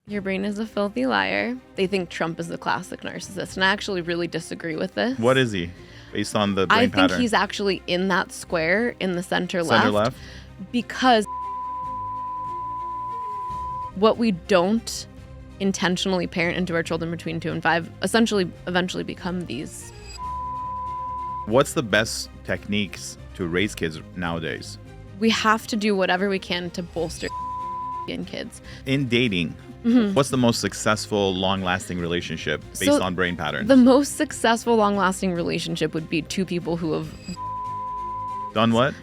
Your brain is a filthy liar. They think Trump is the classic narcissist, and I actually really disagree with this. What is he, based on the brain I pattern? think he's actually in that square in the center left. Because what we don't intentionally parent into our children between 2 and 5 essentially eventually become these. What's the best techniques to raise kids nowadays? We have to do whatever we can to bolster in kids. In dating, what's the most successful, long-lasting relationship based on brain patterns? The most successful, long-lasting relationship would be 2 people who have done what?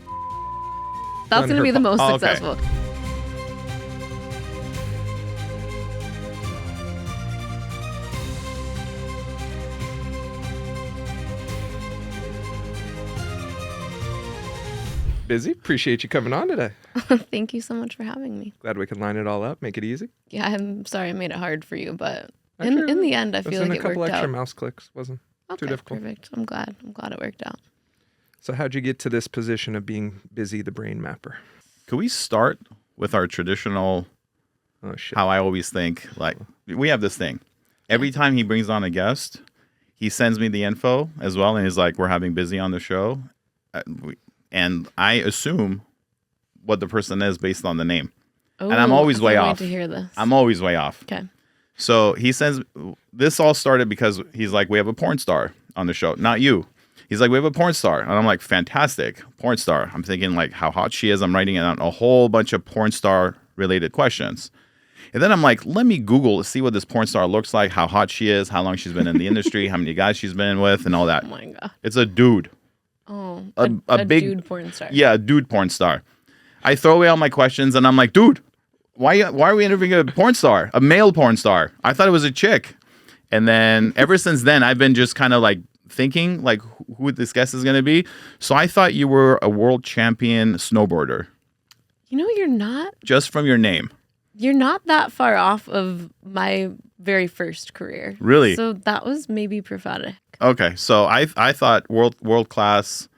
That's going to be the most successful. Okay. Bizzie, appreciate you coming on today. Thank you so much for having me. Glad we could line it all up, make it easy. Yeah, I'm sorry I made it hard for you, but Actually, in the end, I feel like it worked out. a couple extra mouse clicks, wasn't too difficult. Perfect. I'm glad it worked out. So how'd you get to this position of being Bizzie the brain mapper? Could we start with our traditional, how I always think, like, we have this thing. Every time he brings on a guest, he sends me the info as well, and he's like, we're having Bizzie on the show. And I assume what the person is based on the name. Oh, and I'm always way off. To hear this. I'm always way off. Okay. So he says, this all started because he's like, we have a porn star on the show, not you. He's like, we have a porn star. And I'm like, fantastic, porn star. I'm thinking like how hot she is. I'm writing down a whole bunch of porn star related questions. And then I'm like, let me Google to see what this porn star looks like, how hot she is, how long she's been in the industry, how many guys she's been with, and all that. Oh my God. It's a dude. Oh, a big dude porn star. Yeah, a dude porn star. I throw away all my questions and I'm like, dude, why are we interviewing a porn star? A male porn star? I thought it was a chick. And then ever since then, I've been just kind of like thinking like who this guest is going to be. So I thought you were a world champion snowboarder. You know, you're not. Just from your name. You're not that far off of my very first career. Really? So that was maybe prophetic. Okay, so I thought world class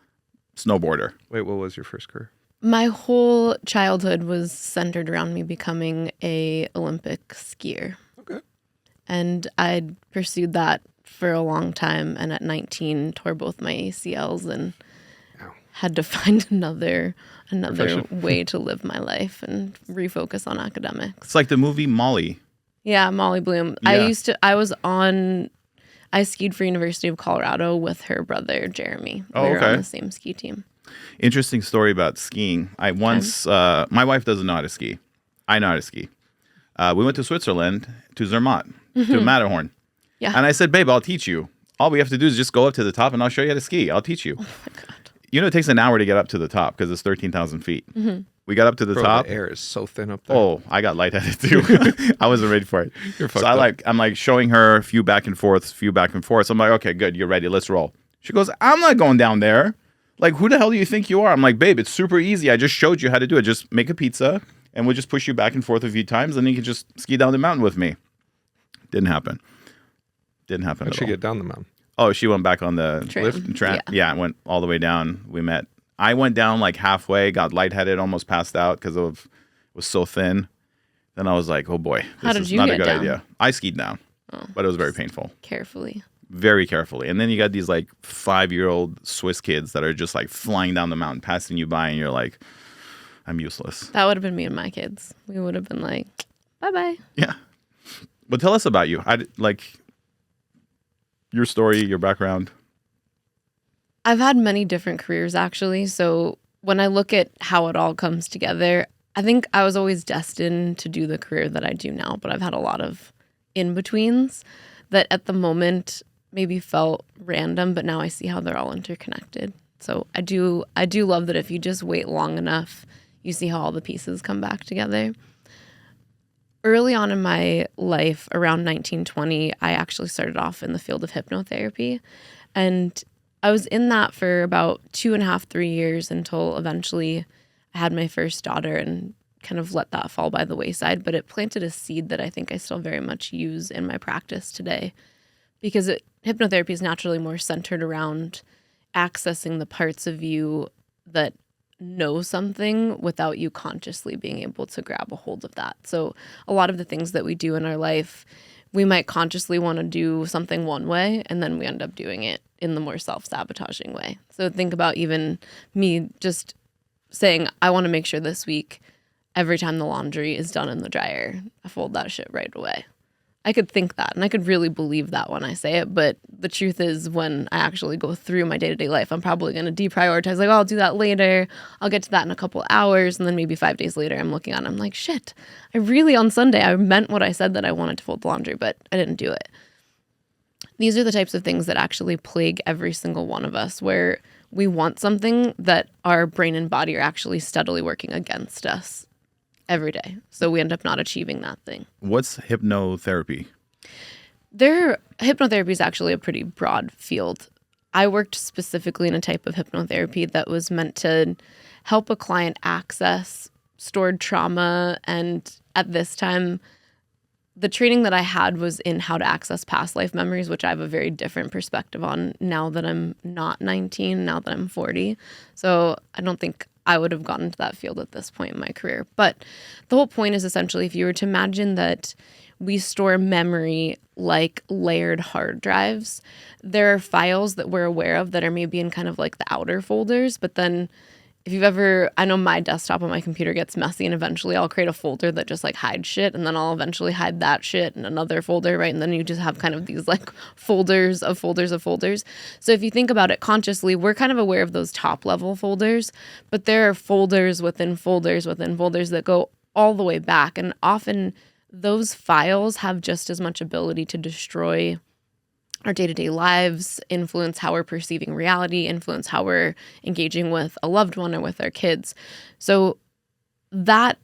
snowboarder. Wait, what was your first career? My whole childhood was centered around me becoming a Olympic skier. Okay. And I'd pursued that for a long time, and at 19 tore both my ACLs and had to find another way to live my life and refocus on academics. It's like the movie Molly. Yeah, Molly Bloom. Yeah. I skied for University of Colorado with her brother, Jeremy. Oh, we were okay. on the same ski team. Interesting story about skiing. I once, my wife doesn't know how to ski. I know how to ski. We went to Switzerland, to Zermatt, to Matterhorn. Yeah. And I said, babe, I'll teach you. All we have to do is just go up to the top and I'll show you how to ski. I'll teach you. Oh my God. You know, it takes an hour to get up to the top because it's 13,000 feet. Mm-hmm. We got up to the top. The air is so thin up there. Oh, I got lightheaded too. I wasn't ready for it. You're fucked so up. I'm like showing her a few back and forth. So I'm like, okay, good. You're ready. Let's roll. She goes, I'm not going down there. Like, who the hell do you think you are? I'm like, babe, it's super easy. I just showed you how to do it. Just make a pizza and we'll just push you back and forth a few times and then you can just ski down the mountain with me. Didn't happen. How'd she get down the mountain? Oh, she went back on the Train. Yeah, went all the way down. We met. I went down like halfway, got lightheaded, almost passed out because it was so thin. Then I was like, oh boy, this is not a good idea. I skied down, but it was very painful. Carefully. Very carefully. And then you got these like 5-year-old Swiss kids that are just like flying down the mountain, passing you by, and you're like, I'm useless. That would have been me and my kids. We would have been like, bye-bye. Yeah. But tell us about you. Like your story, your background. I've had many different careers, actually. So when I look at how it all comes together, I think I was always destined to do the career that I do now, but I've had a lot of in-betweens that at the moment maybe felt random, but now I see how they're all interconnected. So I do love that if you just wait long enough, you see how all the pieces come back together. Early on in my life, around 1920, I actually started off in the field of hypnotherapy. And I was in that for about 2.5, 3 years until eventually I had my first daughter and kind of let that fall by the wayside. But it planted a seed that I think I still very much use in my practice today, because hypnotherapy is naturally more centered around accessing the parts of you that know something without you consciously being able to grab a hold of that. So a lot of the things that we do in our life, we might consciously want to do something one way, and then we end up doing it in the more self-sabotaging way. So think about even me just saying, I want to make sure this week, every time the laundry is done in the dryer, I fold that shit right away. I could think that, and I could really believe that when I say it, but the truth is when I actually go through my day-to-day life, I'm probably going to deprioritize, like, oh, I'll do that later, I'll get to that in a couple hours, and then maybe 5 days later I'm looking at it, I'm like, shit, I really, on Sunday, I meant what I said that I wanted to fold the laundry, but I didn't do it. These are the types of things that actually plague every single one of us, where we want something that our brain and body are actually steadily working against us every day. So we end up not achieving that thing. What's hypnotherapy? Hypnotherapy is actually a pretty broad field. I worked specifically in a type of hypnotherapy that was meant to help a client access stored trauma. And at this time, the training that I had was in how to access past life memories, which I have a very different perspective on now that I'm not 19, now that I'm 40. So I don't think I would have gotten into that field at this point in my career. But the whole point is essentially, if you were to imagine that we store memory like layered hard drives, there are files that we're aware of that are maybe in kind of like the outer folders, but then if you've ever, I know my desktop on my computer gets messy, and eventually I'll create a folder that just like hides shit, and then I'll eventually hide that shit in another folder, right? And then you just have kind of these like folders of folders of folders. So if you think about it consciously, we're kind of aware of those top level folders, but there are folders within folders within folders that go all the way back. And often those files have just as much ability to destroy our day-to-day lives, influence how we're perceiving reality, influence how we're engaging with a loved one or with our kids. So that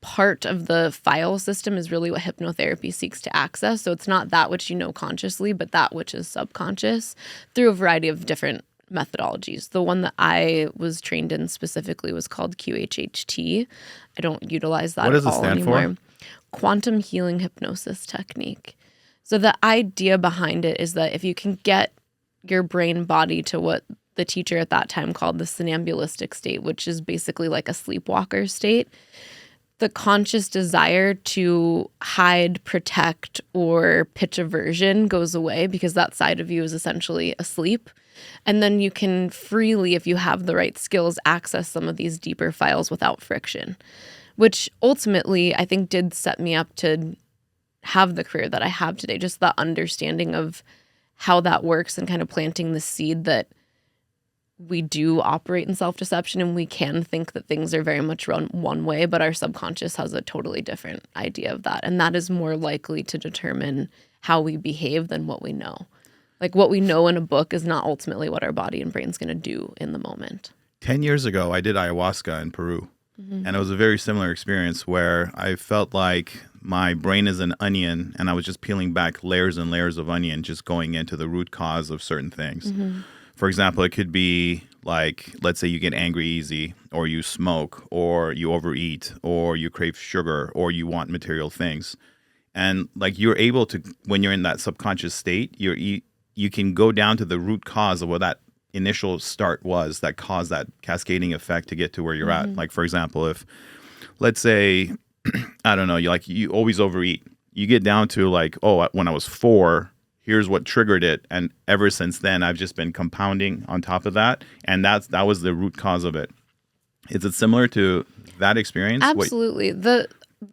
part of the file system is really what hypnotherapy seeks to access. So it's not that which you know consciously, but that which is subconscious through a variety of different methodologies. The one that I was trained in specifically was called QHHT. I don't utilize that at all anymore. What does it stand for? Quantum Healing Hypnosis Technique. So the idea behind it is that if you can get your brain body to what the teacher at that time called the somnambulistic state, which is basically like a sleepwalker state, the conscious desire to hide, protect, or pitch aversion goes away because that side of you is essentially asleep. And then you can freely, if you have the right skills, access some of these deeper files without friction, which ultimately I think did set me up to have the career that I have today. Just the understanding of how that works and kind of planting the seed that we do operate in self-deception, and we can think that things are very much run one way, but our subconscious has a totally different idea of that. And that is more likely to determine how we behave than what we know. Like what we know in a book is not ultimately what our body and brain's going to do in the moment. 10 years ago, I did ayahuasca in Peru. And it was a very similar experience where I felt like my brain is an onion and I was just peeling back layers and layers of onion, just going into the root cause of certain things. For example, it could be like, let's say you get angry easy, or you smoke, or you overeat, or you crave sugar, or you want material things. And like you're able to, when you're in that subconscious state, you can go down to the root cause of what that initial start was that caused that cascading effect to get to where you're at. Like, for example, if, let's say, I don't know, you always overeat. You get down to like, oh, when I was 4, here's what triggered it. And ever since then, I've just been compounding on top of that. And that was the root cause of it. Is it similar to that experience? Absolutely.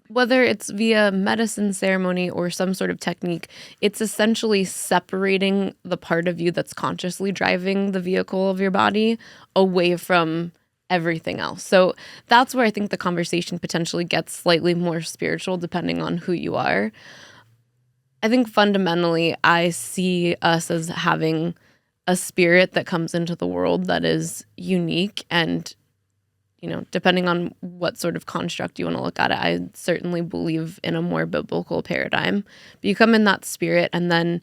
Whether it's via medicine ceremony or some sort of technique, it's essentially separating the part of you that's consciously driving the vehicle of your body away from everything else. So that's where I think the conversation potentially gets slightly more spiritual depending on who you are. I think fundamentally I see us as having a spirit that comes into the world that is unique, and depending on what sort of construct you want to look at it, I certainly believe in a more biblical paradigm. But you come in that spirit, and then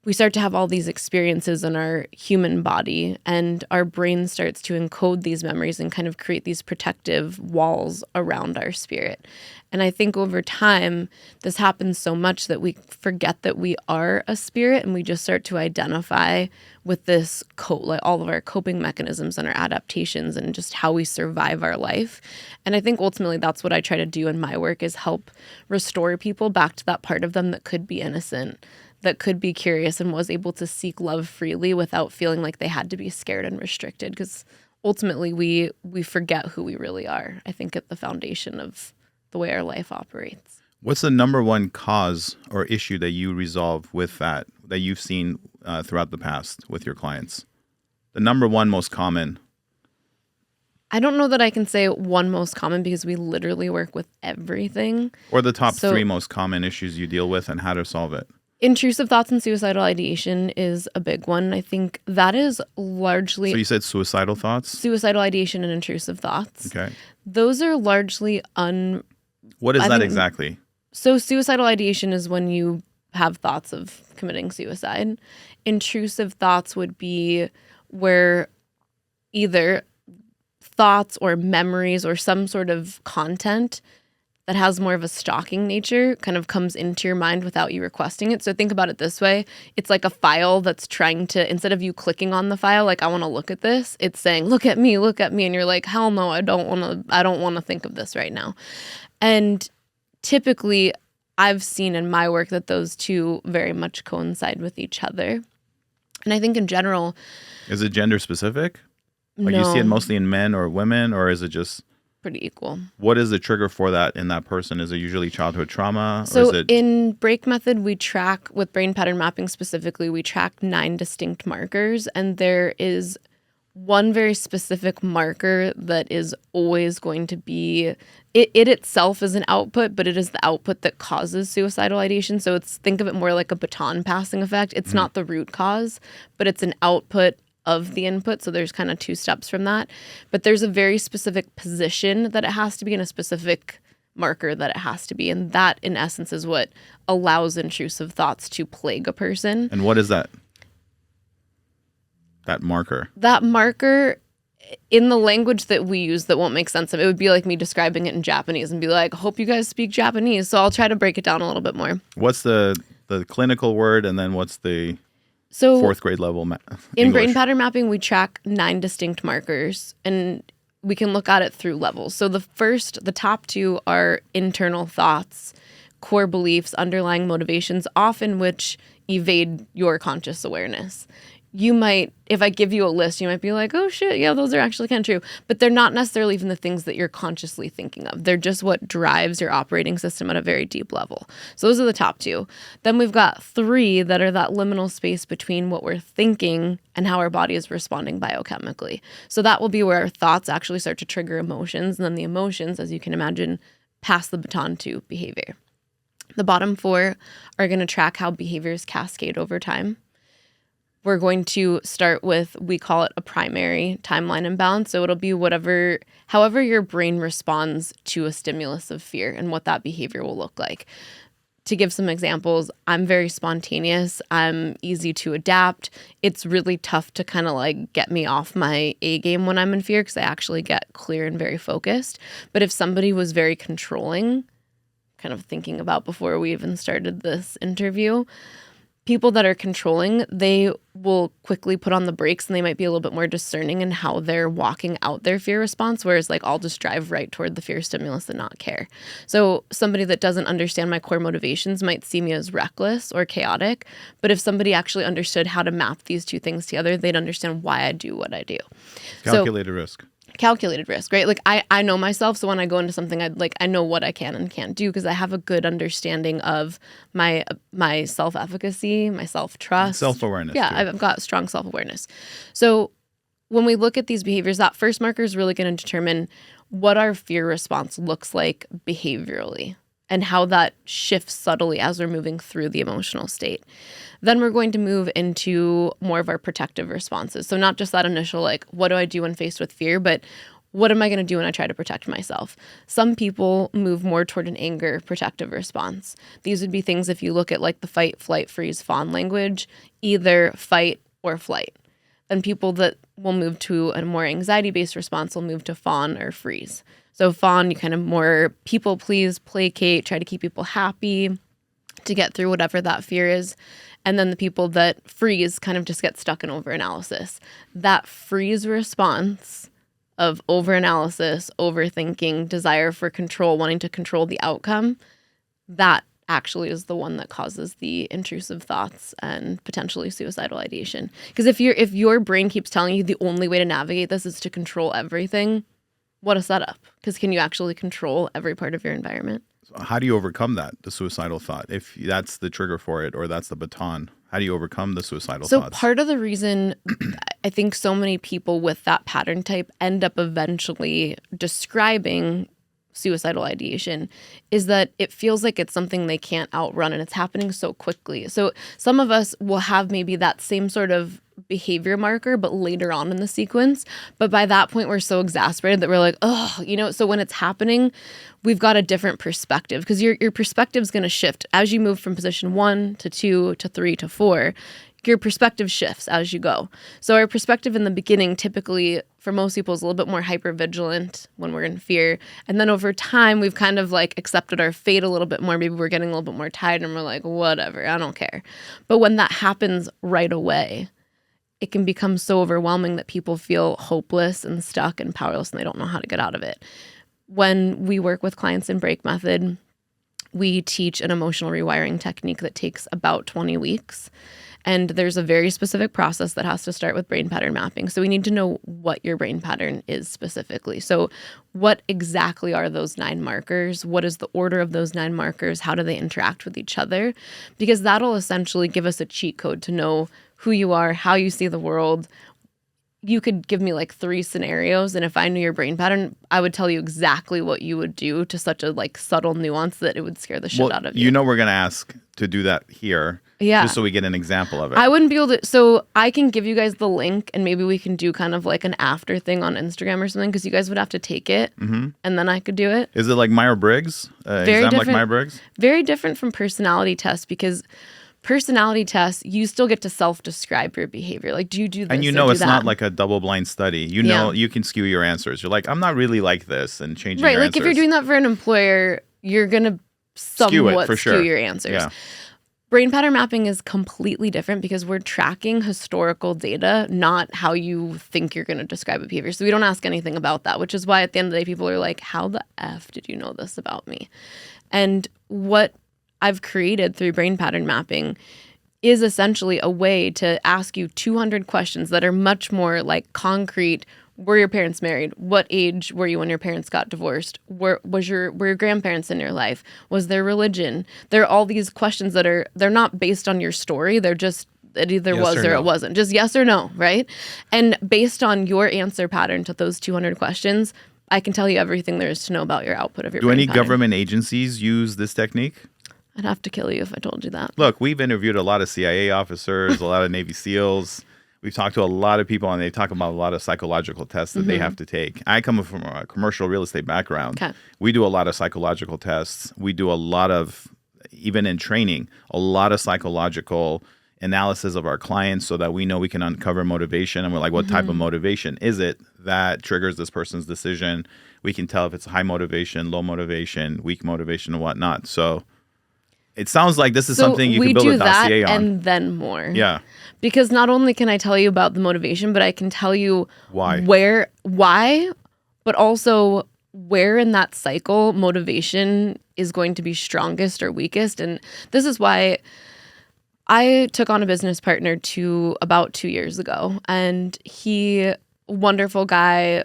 we start to have all these experiences in our human body, and our brain starts to encode these memories and kind of create these protective walls around our spirit. And I think over time, this happens so much that we forget that we are a spirit, and we just start to identify with this like all of our coping mechanisms and our adaptations and just how we survive our life. And I think ultimately that's what I try to do in my work, is help restore people back to that part of them that could be innocent, that could be curious, and was able to seek love freely without feeling like they had to be scared and restricted. Because ultimately we forget who we really are, I think, at the foundation of the way our life operates. What's the number one cause or issue that you resolve with that you've seen throughout the past with your clients? The number one most common. I don't know that I can say one most common, because we literally work with everything. Or the top 3 most common issues you deal with and how to solve it. Intrusive thoughts and suicidal ideation is a big one. I think that is largely... So you said suicidal thoughts? Suicidal ideation and intrusive thoughts. Okay. Those are largely What is that exactly? So suicidal ideation is when you have thoughts of committing suicide. Intrusive thoughts would be where either thoughts or memories or some sort of content that has more of a stalking nature kind of comes into your mind without you requesting it. So think about it this way. It's like a file that's trying to, instead of you clicking on the file, like, I want to look at this, it's saying, look at me. And you're like, hell no, I don't want to think of this right now. And typically I've seen in my work that those two very much coincide with each other. And I think in general... Is it gender specific? Like, no. You see it mostly in men or women, or is it just... pretty equal. What is the trigger for that in that person? Is it usually childhood trauma? So or is it... in Break Method, we track, with brain pattern mapping specifically, we track 9 distinct markers. And there is one very specific marker that is always going to be, it itself is an output, but it is the output that causes suicidal ideation. So think of it more like a baton passing effect. It's not the root cause, but it's an output of the input. So there's kind of 2 steps from that. But there's a very specific position that it has to be, and a specific marker that it has to be. And that, in essence, is what allows intrusive thoughts to plague a person. And what is that? That marker? That marker, in the language that we use that won't make sense of it, would be like me describing it in Japanese and be like, hope you guys speak Japanese. So I'll try to break it down a little bit more. What's the clinical word, and then what's the... So 4th grade level in brain pattern mapping, we track 9 distinct markers, and we can look at it through levels. So the top 2 are internal thoughts, core beliefs, underlying motivations, often which evade your conscious awareness. You might, if I give you a list, you might be like, oh shit, yeah, those are actually kind of true. But they're not necessarily even the things that you're consciously thinking of. They're just what drives your operating system at a very deep level. So those are the top 2. Then we've got 3 that are that liminal space between what we're thinking and how our body is responding biochemically. So that will be where our thoughts actually start to trigger emotions. And then the emotions, as you can imagine, pass the baton to behavior. The bottom 4 are going to track how behaviors cascade over time. We're going to start with, we call it a primary timeline imbalance. So it'll be however your brain responds to a stimulus of fear and what that behavior will look like. To give some examples, I'm very spontaneous. I'm easy to adapt. It's really tough to kind of like get me off my A game when I'm in fear, because I actually get clear and very focused. But if somebody was very controlling, kind of thinking about before we even started this interview, people that are controlling, they will quickly put on the brakes, and they might be a little bit more discerning in how they're walking out their fear response, whereas like I'll just drive right toward the fear stimulus and not care. So somebody that doesn't understand my core motivations might see me as reckless or chaotic, but if somebody actually understood how to map these 2 things together, they'd understand why I do what I do. Calculated risk. Calculated risk, right? Like I know myself, so when I go into something, I know what I can and can't do, because I have a good understanding of my self-efficacy, my self-trust. Self-awareness. Yeah, too. I've got strong self-awareness. So when we look at these behaviors, that first marker is really going to determine what our fear response looks like behaviorally and how that shifts subtly as we're moving through the emotional state. Then we're going to move into more of our protective responses. So not just that initial, like, what do I do when faced with fear, but what am I going to do when I try to protect myself? Some people move more toward an anger protective response. These would be things, if you look at like the fight, flight, freeze, fawn language, either fight or flight. And people that will move to a more anxiety-based response will move to fawn or freeze. So fawn, you kind of more people please, placate, try to keep people happy to get through whatever that fear is. And then the people that freeze kind of just get stuck in overanalysis. That freeze response of overanalysis, overthinking, desire for control, wanting to control the outcome, that actually is the one that causes the intrusive thoughts and potentially suicidal ideation. Because if your brain keeps telling you the only way to navigate this is to control everything, what a setup. Because can you actually control every part of your environment? So how do you overcome that, the suicidal thought? If that's the trigger for it or that's the baton, how do you overcome the suicidal thoughts? So part of the reason I think so many people with that pattern type end up eventually describing suicidal ideation is that it feels like it's something they can't outrun and it's happening so quickly. So some of us will have maybe that same sort of behavior marker, but later on in the sequence. But by that point, we're so exasperated that we're like, oh, so when it's happening, we've got a different perspective because your perspective is going to shift as you move from position 1 to 2 to 3 to 4. Your perspective shifts as you go. So our perspective in the beginning, typically for most people, is a little bit more hypervigilant when we're in fear. And then over time, we've kind of like accepted our fate a little bit more. Maybe we're getting a little bit more tired and we're like, whatever, I don't care. But when that happens right away, it can become so overwhelming that people feel hopeless and stuck and powerless and they don't know how to get out of it. When we work with clients in Break Method, we teach an emotional rewiring technique that takes about 20 weeks. And there's a very specific process that has to start with brain pattern mapping. So we need to know what your brain pattern is specifically. So what exactly are those 9 markers? What is the order of those 9 markers? How do they interact with each other? Because that'll essentially give us a cheat code to know who you are, how you see the world. You could give me like 3 scenarios, and if I knew your brain pattern, I would tell you exactly what you would do to such a like subtle nuance that it would scare the shit out of you. We're going to ask to do that here. Yeah. Just so we get an example of it. I wouldn't be able to. So I can give you guys the link and maybe we can do kind of like an after thing on Instagram or something because you guys would have to take it and then I could do it. Is it like Myers-Briggs? Exam like Myers-Briggs? Very different from personality tests because personality tests, you still get to self-describe your behavior. Like, do you do this? And it's not like a double-blind study. You can skew your answers. You're like, I'm not really like this, and changing your answers. Right, like if you're doing that for an employer, you're going to somewhat skew your answers. Yeah. Brain pattern mapping is completely different because we're tracking historical data, not how you think you're going to describe a behavior. So we don't ask anything about that, which is why at the end of the day, people are like, how the F did you know this about me? And what I've created through brain pattern mapping is essentially a way to ask you 200 questions that are much more like concrete. Were your parents married? What age were you when your parents got divorced? Were your grandparents in your life? Was there religion? There are all these questions that they're not based on your story. They're just, it either yes was or no. It wasn't. Just yes or no, right? And based on your answer pattern to those 200 questions, I can tell you everything there is to know about your output of your brain any pattern. Government agencies use this technique? I'd have to kill you if I told you that. Look, we've interviewed a lot of CIA officers, a lot of Navy SEALs. We've talked to a lot of people, and they talk about a lot of psychological tests that they have to take. I come from a commercial real estate background. Okay. We do a lot of psychological tests. We do a lot of, even in training, a lot of psychological analysis of our clients so that we know we can uncover motivation. And we're like, what type of motivation is it that triggers this person's decision? We can tell if it's high motivation, low motivation, weak motivation, and whatnot. So it sounds like this is something you can build a dossier on. And then more. Yeah. Because not only can I tell you about the motivation, but I can tell you why, but also where in that cycle motivation is going to be strongest or weakest. And this is why I took on a business partner about 2 years ago, and he, wonderful guy,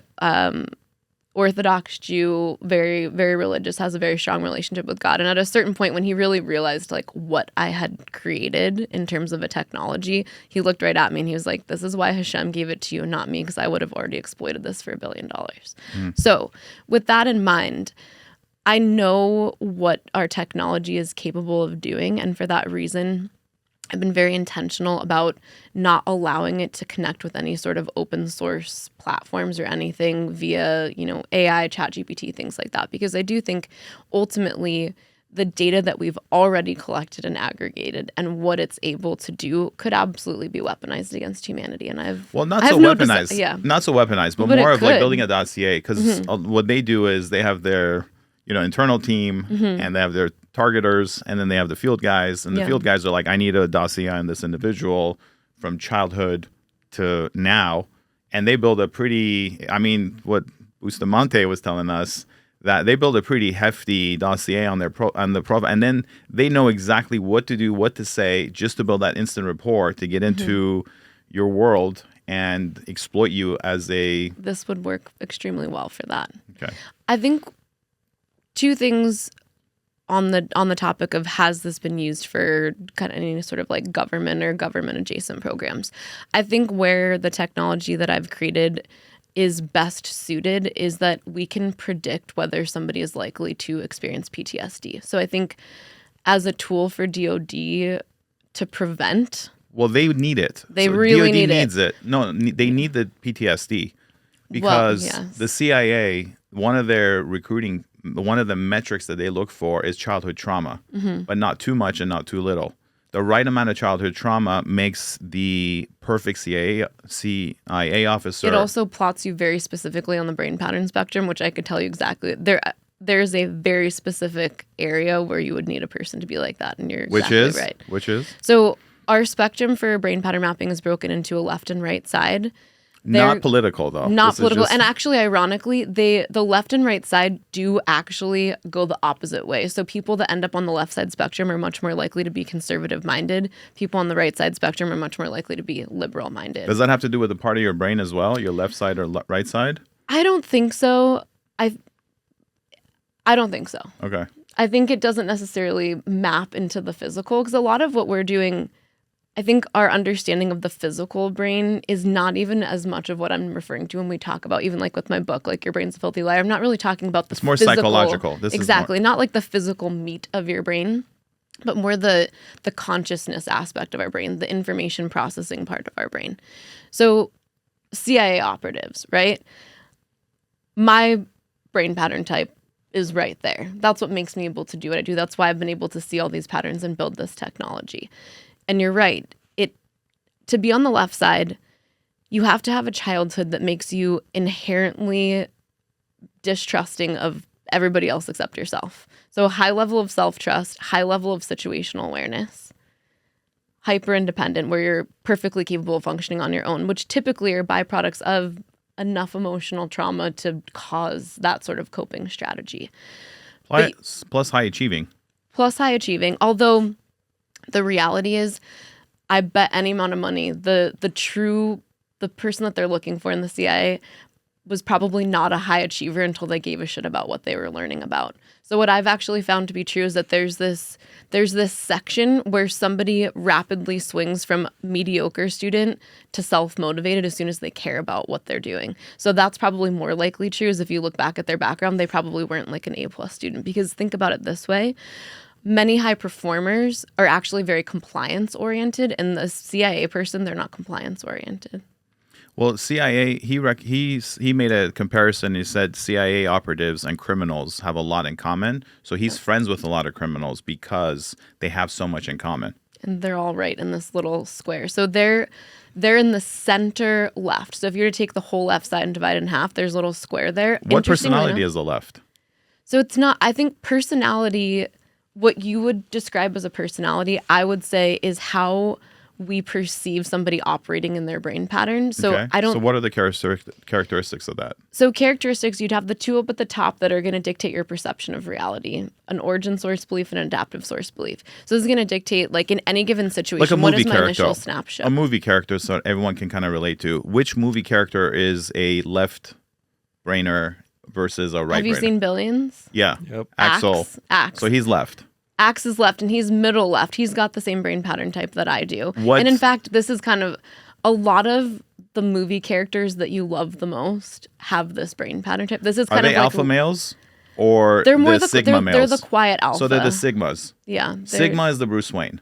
Orthodox Jew, very, very religious, has a very strong relationship with God. And at a certain point when he really realized like what I had created in terms of a technology, he looked right at me and he was like, this is why Hashem gave it to you and not me, because I would have already exploited this for $1 billion. So with that in mind, I know what our technology is capable of doing. And for that reason, I've been very intentional about not allowing it to connect with any sort of open source platforms or anything via, AI, ChatGPT, things like that. Because I do think ultimately the data that we've already collected and aggregated and what it's able to do could absolutely be weaponized against humanity. And not I so have no weaponized, not so weaponized, but But it more of like could. building a dossier. Because what they do is they have their internal team and they have their targeters, and then they have the field guys, and the field guys are like, I need a dossier on this individual from childhood to now, and they build a pretty, what Bustamante was telling us, that they build a pretty hefty dossier on the profile, and then they know exactly what to do, what to say, just to build that instant rapport to get into your world and exploit you as a. This would work extremely well for that. Okay. I think two things on the topic of has this been used for kind of any sort of like government or government adjacent programs. I think where the technology that I've created is best suited is that we can predict whether somebody is likely to experience PTSD. So I think as a tool for DoD to prevent. Well, they need it. They really DoD need needs it. No, they need the PTSD because the CIA, one of their recruiting, one of the metrics that they look for is childhood trauma, but not too much and not too little. The right amount of childhood trauma makes the perfect CIA officer. It also plots you very specifically on the brain pattern spectrum, which I could tell you exactly. There's a very specific area where you would need a person to be like that, and you're exactly right. Which is? So our spectrum for brain pattern mapping is broken into a left and right side. Not political, though. Not political. And actually, ironically, the left and right side do actually go the opposite way. So people that end up on the left side spectrum are much more likely to be conservative-minded. People on the right side spectrum are much more likely to be liberal-minded. Does that have to do with a part of your brain as well, your left side or right side? I don't think so. I don't think so. Okay. I think it doesn't necessarily map into the physical, because a lot of what we're doing, I think our understanding of the physical brain is not even as much of what I'm referring to when we talk about, even like with my book, like Your Brain's a Filthy Liar. I'm not really talking about the more physical, psychological. Exactly. Not like the physical meat of your brain, but more the consciousness aspect of our brain, the information processing part of our brain. So CIA operatives, right? My brain pattern type is right there. That's what makes me able to do what I do. That's why I've been able to see all these patterns and build this technology. And you're right. To be on the left side, you have to have a childhood that makes you inherently distrusting of everybody else except yourself. So a high level of self-trust, high level of situational awareness, hyper independent, where you're perfectly capable of functioning on your own, which typically are byproducts of enough emotional trauma to cause that sort of coping strategy. Plus high achieving. Plus high achieving. Although the reality is, I bet any amount of money, the person that they're looking for in the CIA was probably not a high achiever until they gave a shit about what they were learning about. So what I've actually found to be true is that there's this section where somebody rapidly swings from mediocre student to self-motivated as soon as they care about what they're doing. So that's probably more likely true, is if you look back at their background, they probably weren't like an A+ student. Because think about it this way. Many high performers are actually very compliance-oriented, and the CIA person, they're not compliance-oriented. Well, CIA, he made a comparison. He said CIA operatives and criminals have a lot in common. So he's friends with a lot of criminals because they have so much in common. And they're all right in this little square. So they're in the center left. So if you were to take the whole left side and divide it in half, there's a little square there. What personality is the left? So it's not, I think personality, what you would describe as a personality, I would say, is how we perceive somebody operating in their brain pattern. So okay. So what are the characteristics of that? So characteristics, you'd have the two up at the top that are going to dictate your perception of reality: an origin source belief and an adaptive source belief. So this is going to dictate, like in any given situation, like a movie what is my character. Initial snapshot? A movie character, so everyone can kind of relate to. Which movie character is a left brainer versus a right brainer? Have you seen Billions? Yeah. Yep. Axel. Axe. So he's left. Axe is left, and he's middle left. He's got the same brain pattern type that I do. And in fact, this is kind of a lot of the movie characters that you love the most have this brain pattern type. This is kind Are of they like alpha males or they're more the Sigma males? They're the quiet alpha. So they're the Sigmas. Yeah. Sigma is the Bruce Wayne.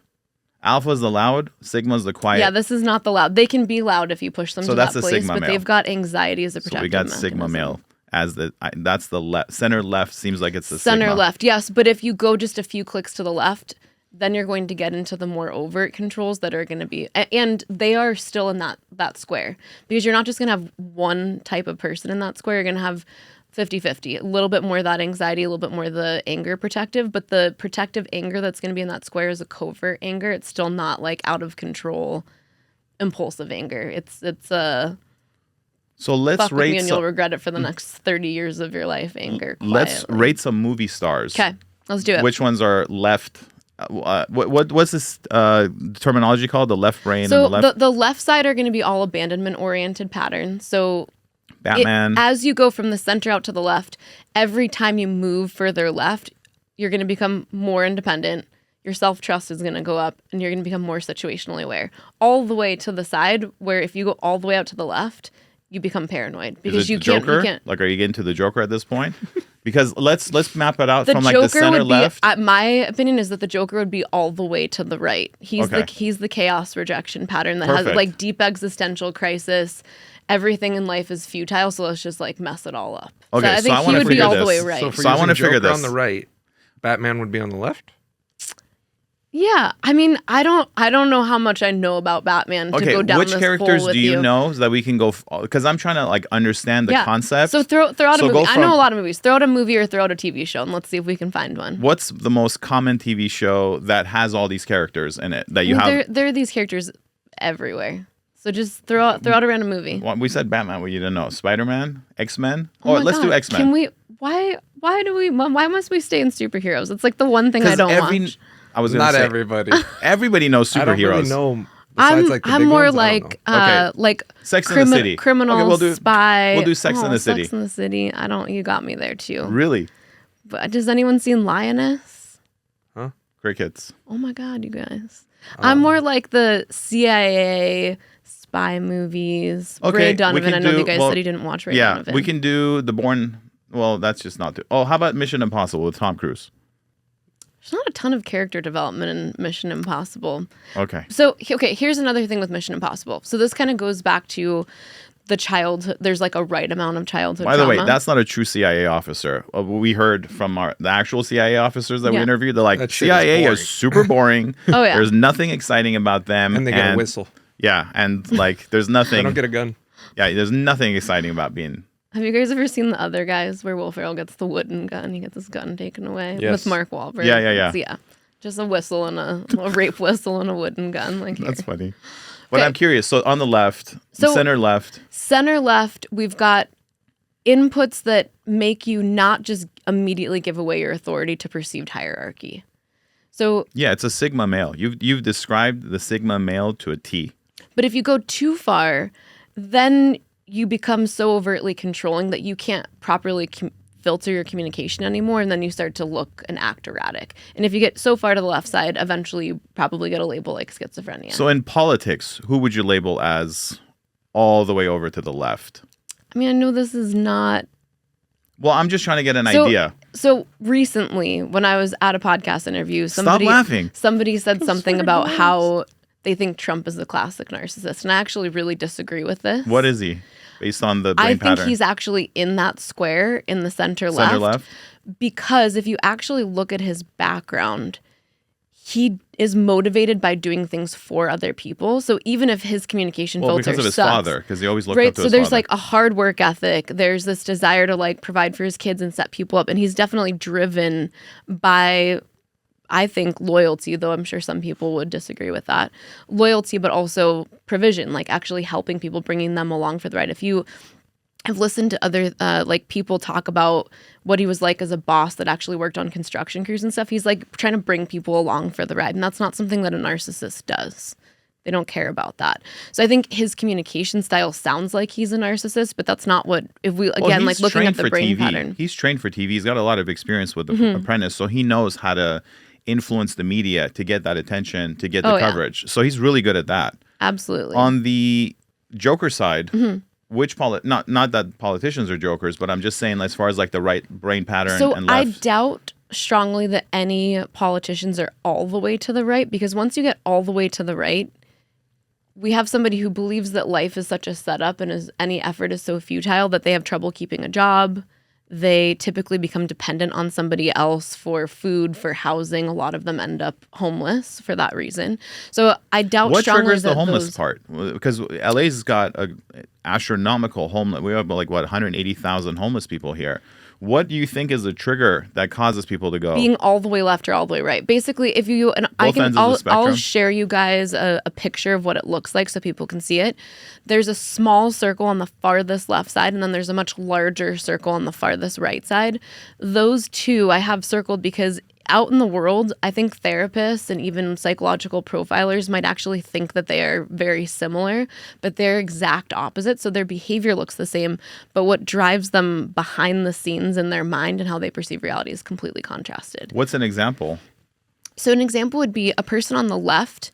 Alpha's the loud, Sigma's the quiet. Yeah, this is not the loud. They can be loud if you push them So to that's that the place, Sigma but male. they've got anxiety as a So protective we got mechanism. Sigma male as that's the left. Center left seems like it's the Center Sigma. left, yes. But if you go just a few clicks to the left, then you're going to get into the more overt controls that are going to be, and they are still in that square, because you're not just going to have one type of person in that square. You're going to have 50-50, a little bit more of that anxiety, a little bit more of the anger protective, but the protective anger that's going to be in that square is a covert anger. It's still not like out of control, impulsive anger. It's So let's fuck with me rate and you'll regret it for the next 30 years of your life anger. let's quietly. rate some movie stars. Okay, let's do it. Which ones are left? What's this terminology called? The left brain So and the left the left side are going to be all abandonment oriented patterns. So Batman. as you go from the center out to the left, every time you move further left, you're going to become more independent. Your self-trust is going to go up, and you're going to become more situationally aware. All the way to the side, where if you go all the way out to the left, you become paranoid because Is it you the can't. Joker? You can't. Like, are you getting to the Joker at this point? Because let's map it out The from Joker like the center would left. be. My opinion is that the Joker would be all the way to the right. He's Okay. the chaos rejection pattern that Perfect. has like deep existential crisis. Everything in life is futile, so let's just like mess it all up. Okay, so I so think I he wanna would be figure all the this. way right. So if we're So I using wanna figure Joker on this. the right, Batman would be on the left. Yeah, I mean, I don't know how much I know about Batman to Okay, go down which this characters hole with do you know so that we can go? Because I'm trying to like understand the concept. So throw out So a movie. go I know from- a lot of movies. Throw out a movie or throw out a TV show, and let's see if we can find one. What's the most common TV show that has all these characters in it that you I mean, have? there are these characters everywhere. So just throw out a random movie. Well, we said Batman. Well, you didn't know Spider-Man, X-Men. Oh my Let's do God. X-Men. Can we? Why must we stay in superheroes? It's like the one thing I don't watch. I was gonna Not say everybody. everybody knows I don't superheroes. really know. Besides, like, the I'm big more ones, I don't like know. Okay. like Sex and the City. criminal Okay, we'll do- spy. we'll do Sex and the City. Sex and the City. I don't. You got me there too. Really? But has anyone seen Lioness? Crickets. Oh my God, you guys. I'm more like the CIA spy movies. Okay, Ray we Donovan. can I know do- you guys well, said you didn't watch Ray Yeah, Donovan. we can do the Bourne. Well, that's just not. Oh, how about Mission Impossible with Tom Cruise? There's not a ton of character development in Mission Impossible. Okay. So, okay, here's another thing with Mission Impossible. So this kind of goes back to the childhood. There's like a right amount of childhood By the way, trauma. that's not a true CIA officer. We heard from the actual CIA officers that we Yeah. interviewed. They're like, That shit is CIA boring. is super boring. Oh, yeah. There's nothing exciting about them. And they get a whistle. Yeah, and like there's They nothing. don't get a gun. Yeah, there's nothing exciting about being. Have you guys ever seen The Other Guys where Will Ferrell gets the wooden gun? He gets his gun taken away Yes. with Mark Wahlberg. Yeah. It's, just a whistle and a rape whistle and a wooden gun. Like That's here. funny. But Okay. I'm curious. So on the left, So- center left. Center left, we've got inputs that make you not just immediately give away your authority to perceived hierarchy. So, Yeah, it's a Sigma male. You've described the Sigma male to a T. but if you go too far, then you become so overtly controlling that you can't properly filter your communication anymore, and then you start to look and act erratic. And if you get so far to the left side, eventually you probably get a label like schizophrenia. So in politics, who would you label as all the way over to the left? I mean, I know this is not. Well, I'm just trying to get an So- idea. So recently, when I was at a podcast interview, somebody laughing. Somebody said something about how they think Trump is the classic narcissist, and I actually really disagree with this. What is he? Based on the brain I think pattern. he's actually in that square in the center Center left, left. because if you actually look at his background, he is motivated by doing things for other people. So even if his communication Well, filter because of his sucks, father, because he always looked right? up to So his there's father. like a hard work ethic. There's this desire to like provide for his kids and set people up, and he's definitely driven by, I think, loyalty, though I'm sure some people would disagree with that. Loyalty, but also provision, like actually helping people, bringing them along for the ride. If you have listened to other like people talk about what he was like as a boss that actually worked on construction crews and stuff, he's like trying to bring people along for the ride, and that's not something that a narcissist does. They don't care about that. So I think his communication style sounds like he's a narcissist, but that's not what. If we Well, again he's like looking trained at the for brain TV. pattern. He's trained for TV. He's got a lot of experience with the Apprentice, so he knows how to influence the media to get that attention, to get the Oh, yeah. coverage. So he's really good at that. Absolutely. On the Joker side, which not that politicians are jokers, but I'm just saying as far as like the right brain pattern So and I left. doubt strongly that any politicians are all the way to the right, because once you get all the way to the right, we have somebody who believes that life is such a setup and any effort is so futile that they have trouble keeping a job. They typically become dependent on somebody else for food, for housing. A lot of them end up homeless for that reason. So I doubt What strongly triggers that the homeless part? Because LA's got an astronomical homeless. We have like 180,000 homeless people here. What do you think is the trigger that causes people to go? Being all the way left or all the way right. Basically, if you and Both ends of the I'll spectrum? share you guys a picture of what it looks like so people can see it. There's a small circle on the farthest left side, and then there's a much larger circle on the farthest right side. Those two I have circled because out in the world, I think therapists and even psychological profilers might actually think that they are very similar, but they're exact opposites. So their behavior looks the same, but what drives them behind the scenes in their mind and how they perceive reality is completely contrasted. What's an example? So an example would be a person on the left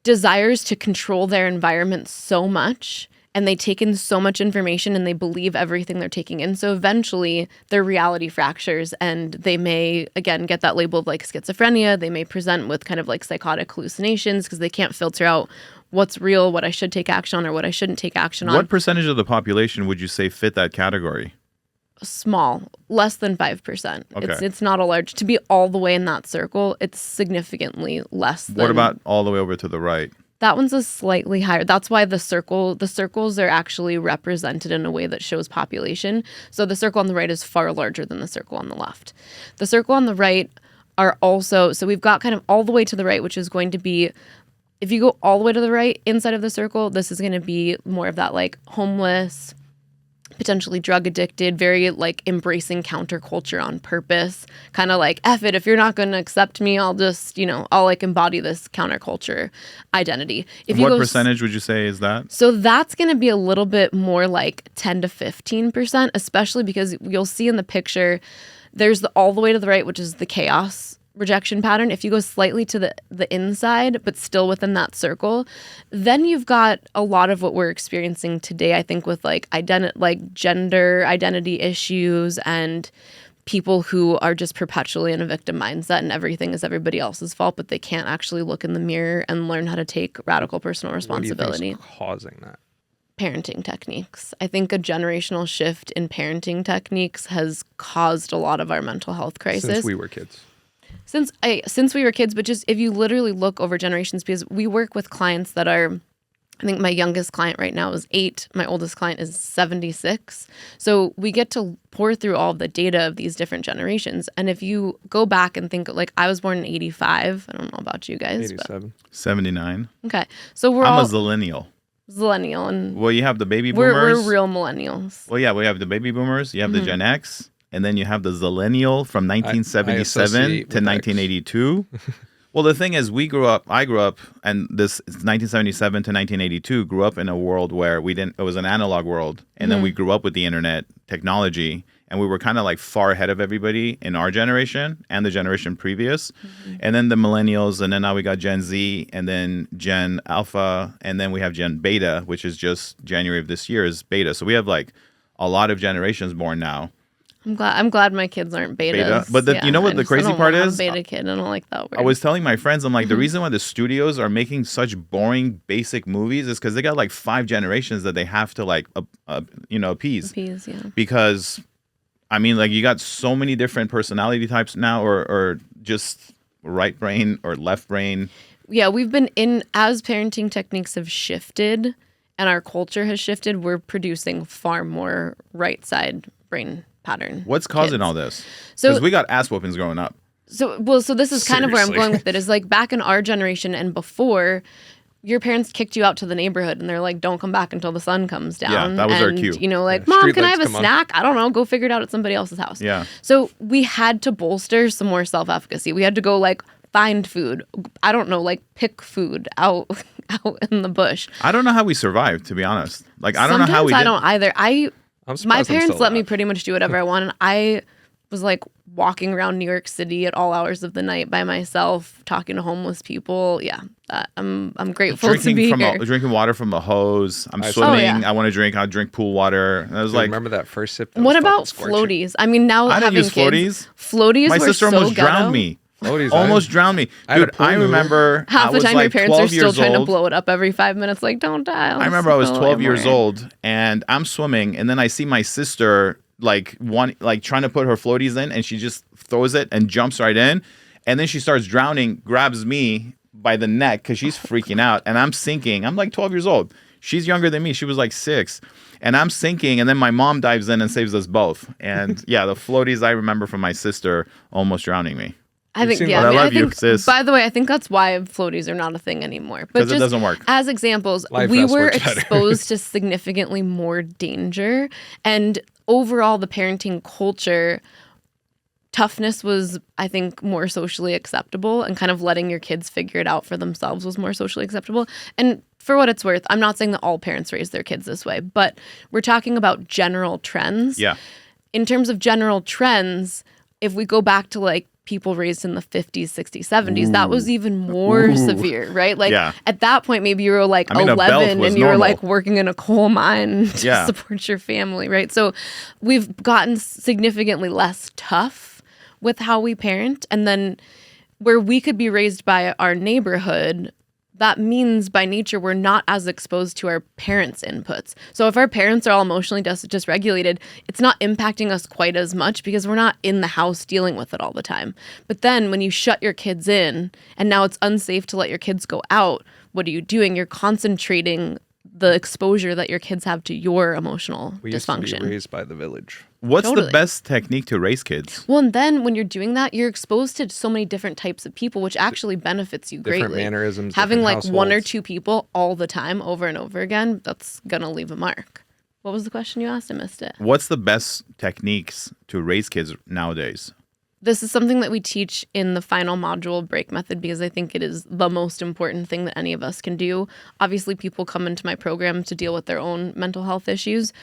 desires to control their environment so much, and they take in so much information and they believe everything they're taking in. So eventually their reality fractures and they may, again, get that label of like schizophrenia. They may present with kind of like psychotic hallucinations because they can't filter out what's real, what I should take action on or what I shouldn't take action on. What percentage of the population would you say fit that category? Small, less than 5%. Okay. It's not a large, to be all the way in that circle, it's significantly less than. What about all the way over to the right? That one's a slightly higher. That's why the circles are actually represented in a way that shows population. So the circle on the right is far larger than the circle on the left. The circle on the right are also, so we've got kind of all the way to the right, which is going to be, if you go all the way to the right inside of the circle, this is going to be more of that like homeless, potentially drug addicted, very like embracing counterculture on purpose, kind of like, F it, if you're not going to accept me, I'll just, I'll like embody this counterculture identity. If you What go percentage would you say is that? So that's going to be a little bit more like 10 to 15%, especially because you'll see in the picture, there's the all the way to the right, which is the chaos rejection pattern. If you go slightly to the inside, but still within that circle, then you've got a lot of what we're experiencing today, I think, with like gender identity issues and people who are just perpetually in a victim mindset and everything is everybody else's fault, but they can't actually look in the mirror and learn how to take radical personal responsibility. What do you think is causing that? Parenting techniques. I think a generational shift in parenting techniques has caused a lot of our mental health crisis. Since we were kids. Since we were kids, but just if you literally look over generations, because we work with clients that are, I think my youngest client right now is 8. My oldest client is 76. So we get to pour through all of the data of these different generations. And if you go back and think, like, I was born in 85. I don't know about you guys. 87. 79. Okay. So I'm a zillennial. Zillennial. And Well, you have the baby we're boomers. real millennials. Well, yeah, we have the baby boomers. You have the Gen X. And then you have the zillennial from I 1977 associate to with 1982. Well, the thing is, I grew up, and this 1977 to 1982 grew up in a world where it was an analog world. And then we grew up with the internet technology. And we were kind of like far ahead of everybody in our generation and the generation previous. And then the millennials, and then now we got Gen Z, and then Gen Alpha, and then we have Gen Beta, which is just January of this year is Beta. So we have like a lot of generations born now. I'm glad my kids aren't betas. But you know what the crazy part is? I'm a beta kid. I don't like that word. I was telling my friends, I'm like, the reason why the studios are making such boring, basic movies is because they got like 5 generations that they have to like, appease. Appease, yeah. Because, I mean, like you got so many different personality types now, or just right brain or left brain. Yeah, as parenting techniques have shifted and our culture has shifted, we're producing far more right side brain pattern. What's causing kids. all this? So Because we got ass whoopings growing up. So this is kind of where I'm going with it, is like back in our generation and before, your parents kicked you out to the neighborhood and they're like, don't come back until the sun comes down. Yeah, that was our cue. Mom, Street can I lights have a come on. snack? I don't know. Go figure it out at somebody else's house. Yeah. So we had to bolster some more self-efficacy. We had to go like find food. I don't know, like pick food out in the bush. I don't know how we survived, to be honest. Like, I don't know how we did. I don't either. I'm surprised My I'm parents still let me alive. pretty much do whatever I want. And was like walking around New York City at all hours of the night by myself, talking to homeless people. Yeah, I'm grateful to be here. Drinking water from a hose. I'm I swimming. Oh, yeah. I want to drink. I drink pool water. And I was Dude, like, remember that first sip? What about floaties? I mean, now I didn't having use kids, floaties. floaties My were sister so almost ghetto. drowned me. Floaties, Almost drowned me. I had a Dude, pool I noodle. remember Half I the was time like your parents 12 are still years trying to old. blow it up every 5 minutes. Like, don't die. I remember I was 12 years old and I'm swimming and then I see my sister like trying to put her floaties in and she just throws it and jumps right in and then she starts drowning, grabs me by the neck because she's freaking out and I'm sinking. I'm like 12 years old. She's younger than me. She was like 6 and I'm sinking and then my mom dives in and saves us both. And yeah, the floaties I remember from my sister almost drowning me. I think, seen yeah. But I, mean, I I love you, think, sis. by the way, I think that's why floaties are not a thing anymore. But Because it just doesn't work. as examples, Life we vest were works better. exposed to significantly more danger. And overall, the parenting culture, toughness was, I think, more socially acceptable, and kind of letting your kids figure it out for themselves was more socially acceptable. And for what it's worth, I'm not saying that all parents raise their kids this way, but we're talking about general trends. Yeah. In terms of general trends, if we go back to like people raised in the 50s, 60s, 70s, that was even more severe, right? Like Yeah. at that point, maybe you were like I mean, a belt 11 was and you were normal. like working in a coal mine to Yeah. support your family, right? So we've gotten significantly less tough with how we parent. And then where we could be raised by our neighborhood, that means by nature we're not as exposed to our parents' inputs. So if our parents are all emotionally dysregulated, it's not impacting us quite as much because we're not in the house dealing with it all the time. But then when you shut your kids in and now it's unsafe to let your kids go out, what are you doing? You're concentrating the exposure that your kids have to your emotional We used to dysfunction. be raised by the village. What's Totally. the best technique to raise kids? Well, and then when you're doing that, you're exposed to so many different types of people, which actually benefits you Different greatly. mannerisms, Having different like one or households. two people all the time, over and over again, that's gonna leave a mark. What was the question you asked? I missed it. What's the best techniques to raise kids nowadays? This is something that we teach in the final module, break method, because I think it is the most important thing that any of us can do. Obviously, people come into my program to deal with their own mental health issues.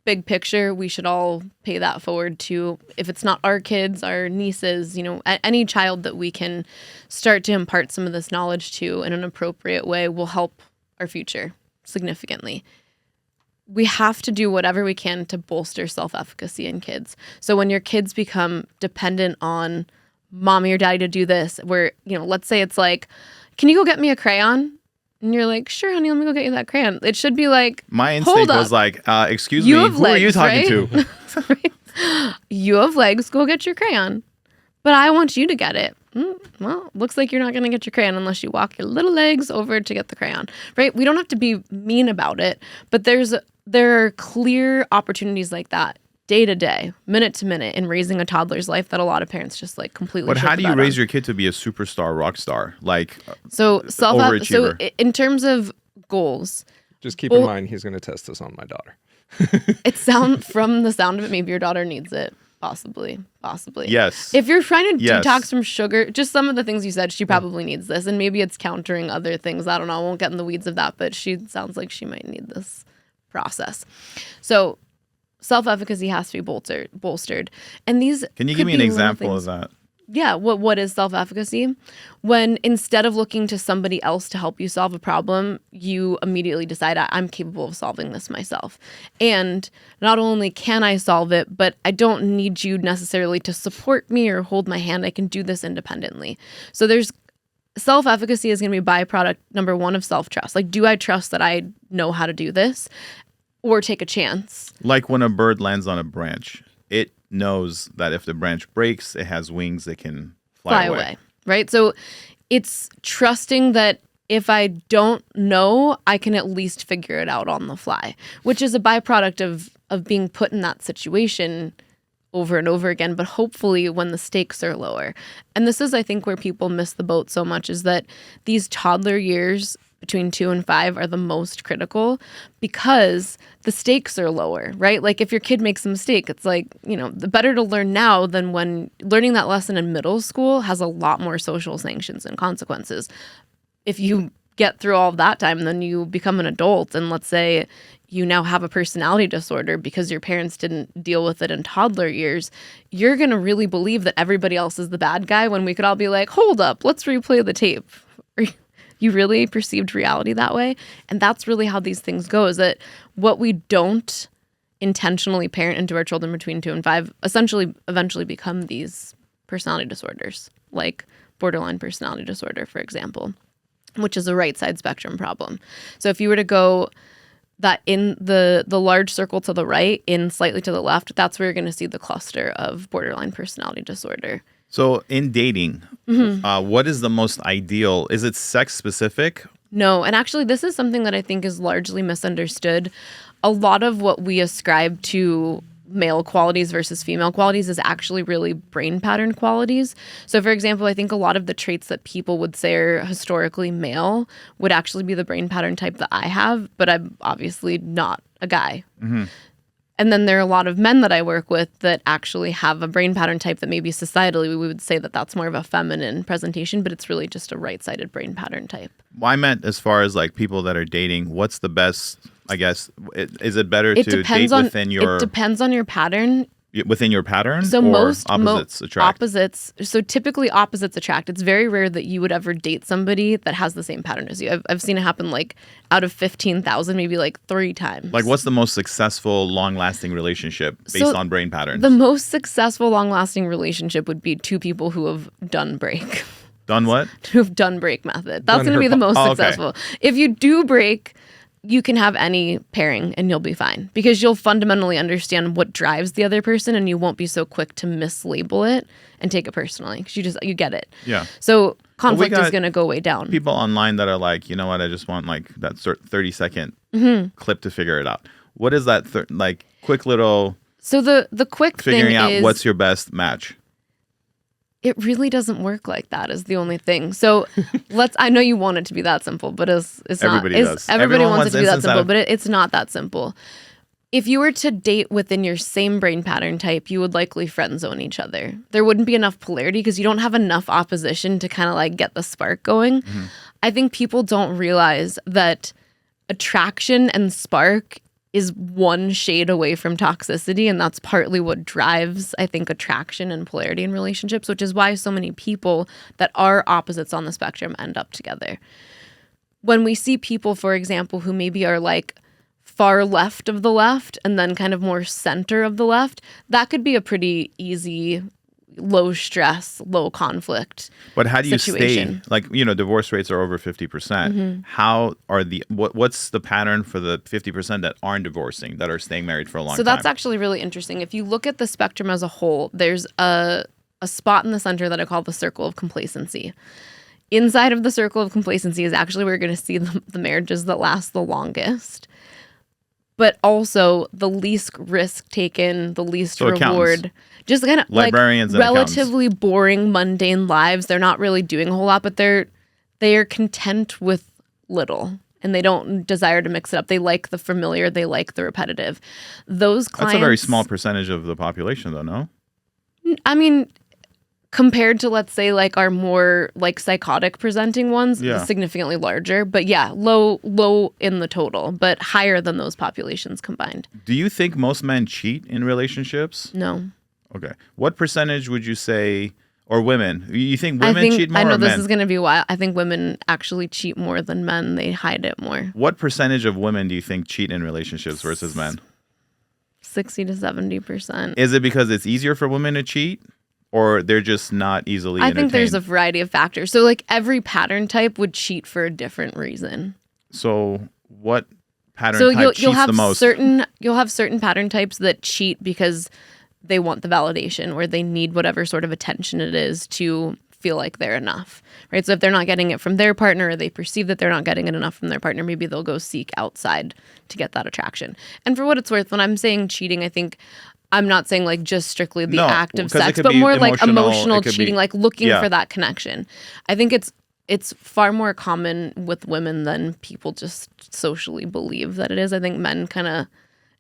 Big picture, we should all pay that forward to, if it's not our kids, our nieces, any child that we can start to impart some of this knowledge to in an appropriate way will help our future significantly. We have to do whatever we can to bolster self-efficacy in kids. So when your kids become dependent on mommy or daddy to do this, where, let's say it's like, can you go get me a crayon? And you're like, sure, honey, let me go get you that crayon. It should be like, My hold instinct up. was like, excuse You me, have who are you legs, talking right? to? You have legs, go get your crayon. But I want you to get it. Well, looks like you're not going to get your crayon unless you walk your little legs over to get the crayon, right? We don't have to be mean about it, but there are clear opportunities like that day to day, minute to minute in raising a toddler's life that a lot of parents just like completely But shit how do the you bed raise on. your kid to be a superstar rock star? Like, So overachiever. in terms of goals, Just keep in Well- mind, he's going to test this on my daughter. from the sound of it, maybe your daughter needs it. Possibly. yes. If you're trying to Yes. detox from sugar, just some of the things you said, she probably needs this. And maybe it's countering other things. I don't know. I won't get in the weeds of that, but she sounds like she might need this process. So self-efficacy has to be bolstered. And these Can you could give me an be little example things. of that? Yeah, what is self-efficacy? When instead of looking to somebody else to help you solve a problem, you immediately decide, I'm capable of solving this myself. And not only can I solve it, but I don't need you necessarily to support me or hold my hand. I can do this independently. So there's self-efficacy is going to be byproduct number one of self-trust. Like, do I trust that I know how to do this, or take a chance? Like when a bird lands on a branch, it knows that if the branch breaks, it has wings that can fly away. Right? So it's trusting that if I don't know, I can at least figure it out on the fly, which is a byproduct of being put in that situation over and over again, but hopefully when the stakes are lower. And this is, I think, where people miss the boat so much, is that these toddler years between 2 and 5 are the most critical because the stakes are lower, right? Like if your kid makes a mistake, it's like, the better to learn now than when learning that lesson in middle school has a lot more social sanctions and consequences. If you get through all of that time, then you become an adult, and let's say you now have a personality disorder because your parents didn't deal with it in toddler years, you're going to really believe that everybody else is the bad guy when we could all be like, hold up, let's replay the tape. You really perceived reality that way? And that's really how these things go, is that what we don't intentionally parent into our children between 2 and 5 essentially eventually become these personality disorders, like borderline personality disorder, for example, which is a right side spectrum problem. So if you were to go that in the large circle to the right, in slightly to the left, that's where you're going to see the cluster of borderline personality disorder. So in dating, what is the most ideal? Is it sex specific? No, and actually this is something that I think is largely misunderstood. A lot of what we ascribe to male qualities versus female qualities is actually really brain pattern qualities. So for example, I think a lot of the traits that people would say are historically male would actually be the brain pattern type that I have, but I'm obviously not a guy. Mm-hmm. And then there are a lot of men that I work with that actually have a brain pattern type that maybe societally we would say that that's more of a feminine presentation, but it's really just a right-sided brain pattern type. Well, I meant as far as like people that are dating, what's the best, I guess, is it better to date within your... It depends on your pattern. Within your pattern, so or most opposites attract? Opposites. So typically opposites attract. It's very rare that you would ever date somebody that has the same pattern as you. I've seen it happen like out of 15,000, maybe like 3 times. Like what's the most successful, long-lasting relationship based on brain patterns? The most successful, long-lasting relationship would be 2 people who have done break. Done what? Who have done break method. That's going to be the most successful. Okay. If you do break, you can have any pairing and you'll be fine because you'll fundamentally understand what drives the other person and you won't be so quick to mislabel it and take it personally because you get it. Yeah. So conflict is going to go way down. People online that are like, you know what, I just want like that 30-second clip to figure it out. What is that like quick little... So the quick thing is... Figuring out what's your best match. It really doesn't work like that is the only thing. So I know you want it to be that simple, but it's Everybody not. Does. Everybody Everyone wants it to be that instant simple, but it's not that simple. If you were to date within your same brain pattern type, you would likely friend zone each other. There wouldn't be enough polarity because you don't have enough opposition to kind of like get the spark going. Mm-hmm. I think people don't realize that attraction and spark is one shade away from toxicity, and that's partly what drives, I think, attraction and polarity in relationships, which is why so many people that are opposites on the spectrum end up together. When we see people, for example, who maybe are like far left of the left and then kind of more center of the left, that could be a pretty easy, low stress, low conflict But how do you situation. stay, like, you know, divorce rates are over 50%. Mm-hmm. How are what's the pattern for the 50% that aren't divorcing, that are staying married for a long time? So that's actually really interesting. If you look at the spectrum as a whole, there's a spot in the center that I call the circle of complacency. Inside of the circle of complacency is actually where you're going to see the marriages that last the longest, but also the least risk taken, the least reward. Just kind of librarians, like relatively boring, mundane lives. They're not really doing a whole lot, but they are content with little, and they don't desire to mix it up. They like the familiar. They like the repetitive. Those clients. That's a very small percentage of the population, though, no? I mean, compared to, let's say, like our more like psychotic presenting ones, significantly larger. But yeah, low in the total, but higher than those populations combined. Do you think most men cheat in relationships? No. Okay. What percentage would you say, or women? You think women cheat more or men? I know this is going to be wild. I think women actually cheat more than men. They hide it more. What percentage of women do you think cheat in relationships versus men? 60 to 70%. Is it because it's easier for women to cheat? Or they're just not easily entertained? I think there's a variety of factors. So like every pattern type would cheat for a different reason. So what pattern type cheats the most? You'll have certain pattern types that cheat because they want the validation or they need whatever sort of attention it is to feel like they're enough, right? So if they're not getting it from their partner or they perceive that they're not getting it enough from their partner, maybe they'll go seek outside to get that attraction. And for what it's worth, when I'm saying cheating, I think I'm not saying like just strictly the act of sex, but more like emotional cheating, like looking for that connection. I think it's far more common with women than people just socially believe that it is. I think men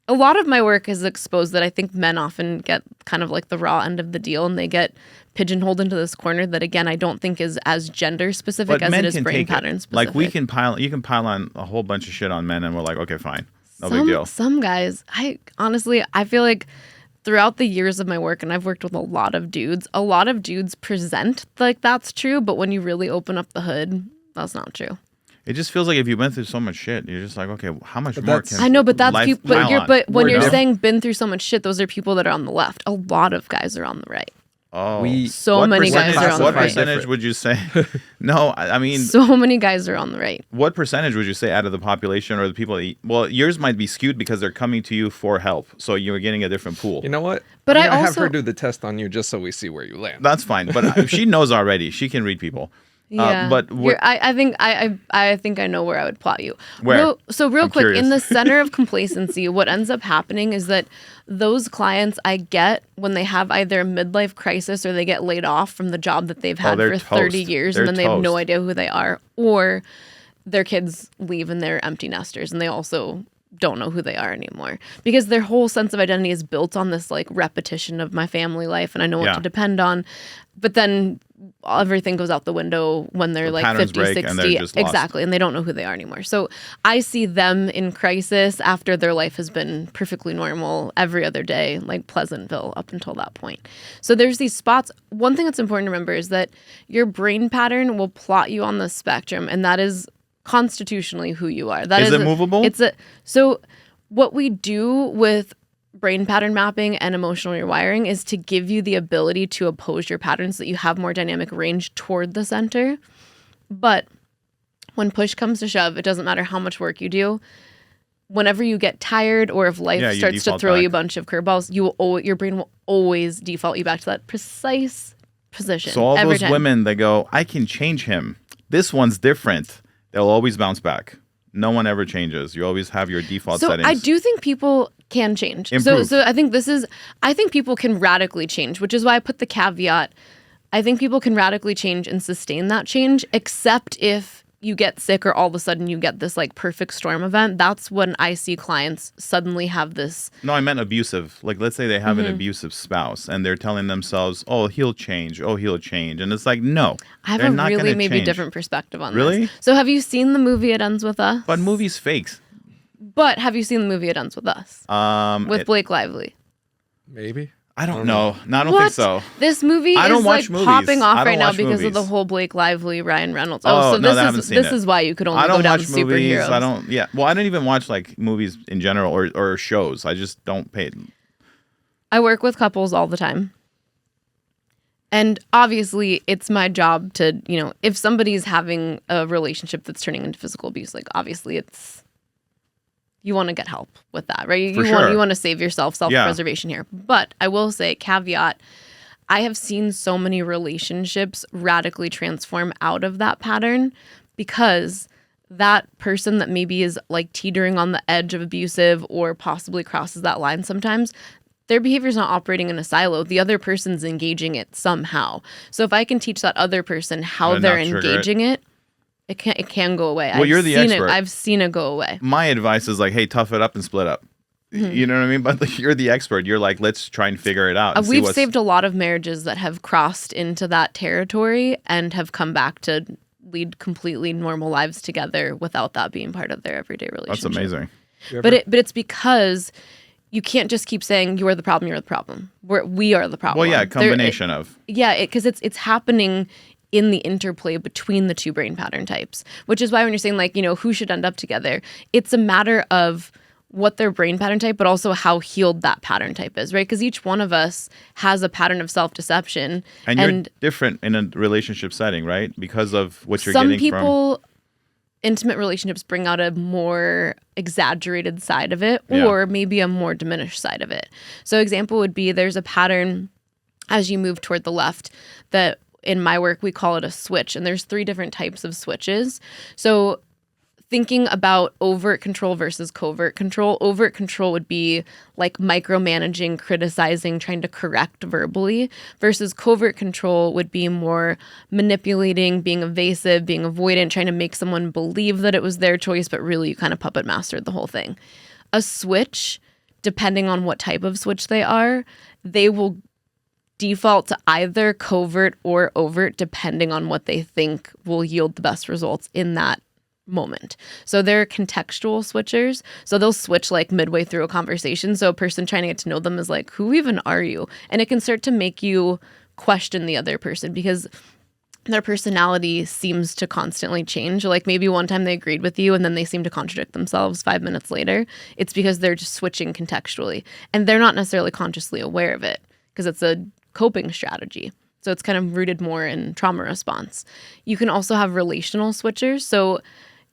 a lot of my work has exposed that I think men often get kind of like the raw end of the deal and they get pigeonholed into this corner that, again, I don't think is as gender specific as it is brain pattern specific. Like you can pile on a whole bunch of shit on men and we're like, okay, fine. No big deal. Some guys, I feel like throughout the years of my work, and I've worked with a lot of dudes present like that's true, but when you really open up the hood, that's not true. It just feels like if you went through so much shit, you're just like, okay, how much But more that's- can I know, but that's life people. pile on? But when We're you're different. saying been through so much shit, those are people that are on the left. A lot of guys are on the right. Oh, So what many guys percentage- are on the what right. percentage would you say? No, I mean, So many guys are on the right. what percentage would you say out of the population or the people that well, yours might be skewed because they're coming to you for help, so you're getting a different pool. You know what? But I'm I gonna have also- her do the test on you just so we see where you land. That's fine, but she knows already. She can read people. Yeah, but what, I think I know where I would plot you. Where? Real I'm quick, curious. in the center of complacency, what ends up happening is that those clients I get when they have either a midlife crisis or they get laid off from the job that they've had they're for 30 toast. years They're and then they have no toast. idea who they are, or their kids leave and they're empty nesters and they also don't know who they are anymore because their whole sense of identity is built on this like repetition of my family life and I know what Yeah. to depend on. But then everything goes out the window when they're like patterns 50, break 60. and they're just lost. Exactly. And they don't know who they are anymore. So I see them in crisis after their life has been perfectly normal every other day, like Pleasantville up until that point. So there's these spots. One thing that's important to remember is that your brain pattern will plot you on the spectrum, and that is constitutionally who you are. That Is it movable? So what we do with brain pattern mapping and emotional rewiring is to give you the ability to oppose your patterns so that you have more dynamic range toward the center. But when push comes to shove, it doesn't matter how much work you do. Whenever you get tired or if life Yeah, you starts to default throw you a back. bunch of curveballs, your brain will always default you back to that precise position. so all every those time. women, they go, I can change him. This one's different. They'll always bounce back. No one ever changes. You always have your default So settings. I do think people can change. Improve. So I think people can radically change, which is why I put the caveat. I think people can radically change and sustain that change, except if you get sick or all of a sudden you get this like perfect storm event. That's when I see clients suddenly have this. No, I meant abusive. Like, let's say they have Mm-hmm. an abusive spouse and they're telling themselves, oh, he'll change. Oh, he'll change. And it's like, no. I have they're a not really gonna maybe change. different perspective on Really? this. So have you seen the movie It Ends With Us? But movies fakes. But have you seen the movie It Ends With Us? With Blake Lively. Maybe. I don't know. No, I don't What? think so. This movie I don't is watch like movies. popping I off don't right now watch because of movies. the whole Blake Lively, Ryan Reynolds. Oh, so no, this I haven't seen this it. is why you could only I go don't down watch superheroes. movies. I don't. Yeah. Well, I don't even watch like movies in general or shows. I just don't pay. I work with couples all the time. And obviously, it's my job to, if somebody's having a relationship that's turning into physical abuse, like obviously you want to get help with that, right? For sure. You want to save yourself, self-preservation here. But I will say, caveat, I have seen so many relationships radically transform out of that pattern because that person that maybe is like teetering on the edge of abusive or possibly crosses that line sometimes, their behavior is not operating in a silo. The other person's engaging it somehow. So if I can teach that other person how To they're not trigger engaging it can go away. Well, you're the expert. I've seen it go away. My advice is like, hey, tough it up and split up. You know what I mean? But like, you're the expert. You're like, let's try and figure it out. And see We've what's- saved a lot of marriages that have crossed into that territory and have come back to lead completely normal lives together without that being part of their everyday relationship. That's amazing. But it's because you can't just keep saying you're the problem, you're the problem. We are the problem. Well, yeah, combination of. Yeah, because it's happening in the interplay between the two brain pattern types, which is why when you're saying like, who should end up together, it's a matter of what their brain pattern type, but also how healed that pattern type is, right? Because each one of us has a pattern of self-deception. And you're different in a relationship setting, right? Because of what you're some getting from. people, intimate relationships bring out a more exaggerated side of it Yeah. or maybe a more diminished side of it. So example would be there's a pattern as you move toward the left that in my work, we call it a switch. And there's 3 different types of switches. So thinking about overt control versus covert control. Overt control would be like micromanaging, criticizing, trying to correct verbally, versus covert control would be more manipulating, being evasive, being avoidant, trying to make someone believe that it was their choice, but really you kind of puppet mastered the whole thing. A switch, depending on what type of switch they are, they will default to either covert or overt depending on what they think will yield the best results in that moment. So they're contextual switchers. So they'll switch like midway through a conversation. So a person trying to get to know them is like, who even are you? And it can start to make you question the other person because their personality seems to constantly change. Like maybe one time they agreed with you and then they seem to contradict themselves 5 minutes later. It's because they're just switching contextually and they're not necessarily consciously aware of it because it's a coping strategy. So it's kind of rooted more in trauma response. You can also have relational switchers. So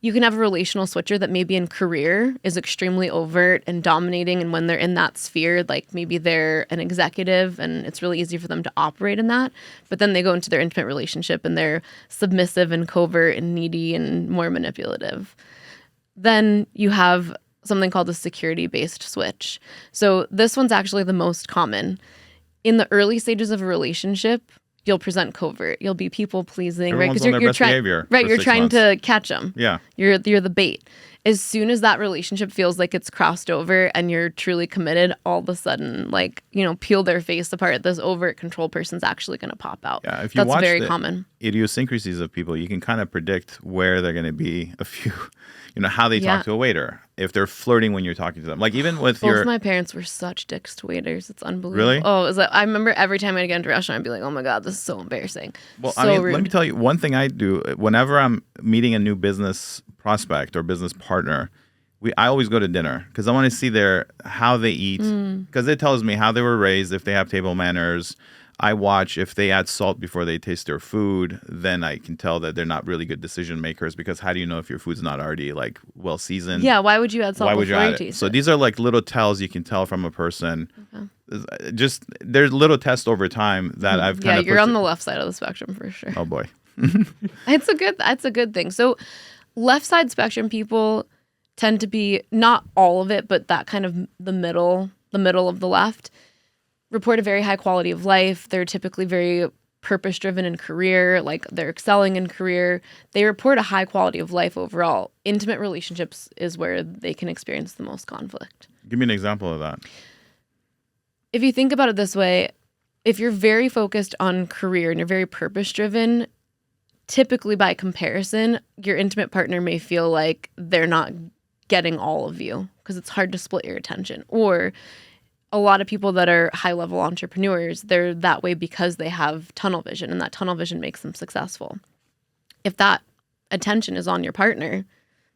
you can have a relational switcher that maybe in career is extremely overt and dominating. And when they're in that sphere, like maybe they're an executive and it's really easy for them to operate in that. But then they go into their intimate relationship and they're submissive and covert and needy and more manipulative. Then you have something called a security-based switch. So this one's actually the most common. In the early stages of a relationship, you'll present covert. You'll be people pleasing, right? Everyone's on their best behavior right? for You're 6 trying months. to catch them. Yeah. You're the bait. As soon as that relationship feels like it's crossed over and you're truly committed, all of a sudden, like, you know, peel their face apart. This overt control person's actually going to pop out. Yeah, if you That's watch very the common. idiosyncrasies of people, you can kind of predict where they're going to be a few, you know, how they Yeah. talk to a waiter, if they're flirting when you're talking to them. Like even with Both your of my parents were such dicks to waiters. It's unbelievable. Really? Oh, it was like, I remember every time I'd get into a restaurant, I'd be like, oh my God, this is so embarrassing. Well, So I mean, rude. let me tell you one thing I do whenever I'm meeting a new business prospect or business partner. I always go to dinner because I want to see how they eat because it tells me how they were raised, if they have table manners. I watch if they add salt before they taste their food, then I can tell that they're not really good decision makers because how do you know if your food's not already like well seasoned? Yeah, why would you add salt Why would you before add you it? taste So it? these are like little tells you can tell from a person. Just there's little tests over time that I've kind Yeah, of you're on the left side of the spectrum for sure. Oh boy. It's a good thing. So left side spectrum people tend to be not all of it, but that kind of the middle of the left report a very high quality of life. They're typically very purpose driven in career, like they're excelling in career. They report a high quality of life overall. Intimate relationships is where they can experience the most conflict. Give me an example of that. If you think about it this way, if you're very focused on career and you're very purpose driven, typically by comparison, your intimate partner may feel like they're not getting all of you because it's hard to split your attention. Or a lot of people that are high level entrepreneurs, they're that way because they have tunnel vision and that tunnel vision makes them successful. If that attention is on your partner,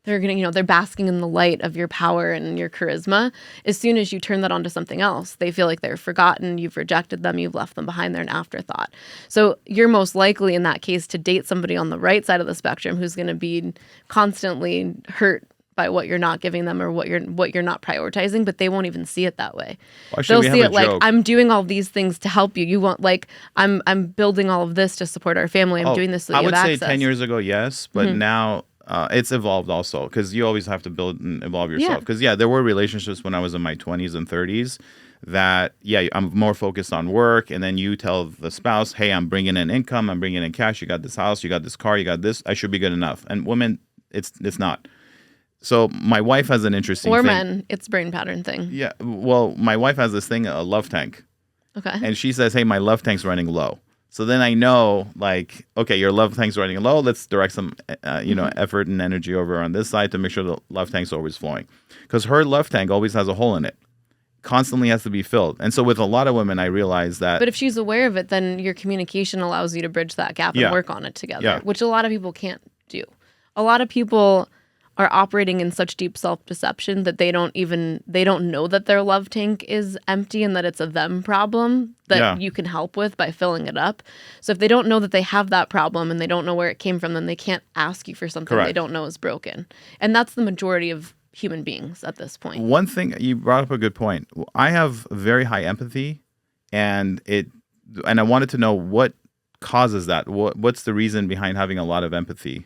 they're going to, they're basking in the light of your power and your charisma. As soon as you turn that onto something else, they feel like they're forgotten, you've rejected them, you've left them behind, they're an afterthought. So you're most likely in that case to date somebody on the right side of the spectrum who's going to be constantly hurt by what you're not giving them or what you're not prioritizing, but they won't even see it that way. Well, actually, They'll we see have it a like, joke. I'm doing all these things to help you. You want like I'm building all of this to support our family. I'm doing this so that I you would have say access. 10 years ago, yes, but now it's evolved also because you always have to build and evolve yourself. Because, there were relationships when I was in my 20s and 30s that, I'm more focused on work. And then you tell the spouse, hey, I'm bringing in income. I'm bringing in cash. You got this house. You got this car. You got this. I should be good enough. And women, it's not. So my wife has an interesting Or thing. men, it's brain pattern thing. Yeah. Well, my wife has this thing, a love tank. Okay. And she says, hey, my love tank's running low. So then I know, like, okay, your love tank's running low. Let's direct some, effort and energy over on this side to make sure the love tank's always flowing. Because her love tank always has a hole in it. Constantly has to be filled. And so with a lot of women, I realize that. But if she's aware of it, then your communication allows you to bridge that gap and work on it together, which a lot of people can't do. A lot of people are operating in such deep self-deception that they don't know that their love tank is empty and that it's a them problem that you can help with by filling it up. So if they don't know that they have that problem and they don't know where it came from, then they can't ask you for something they don't know is broken. And that's the majority of human beings at this point. One thing, you brought up a good point. I have very high empathy and I wanted to know what causes that. What's the reason behind having a lot of empathy?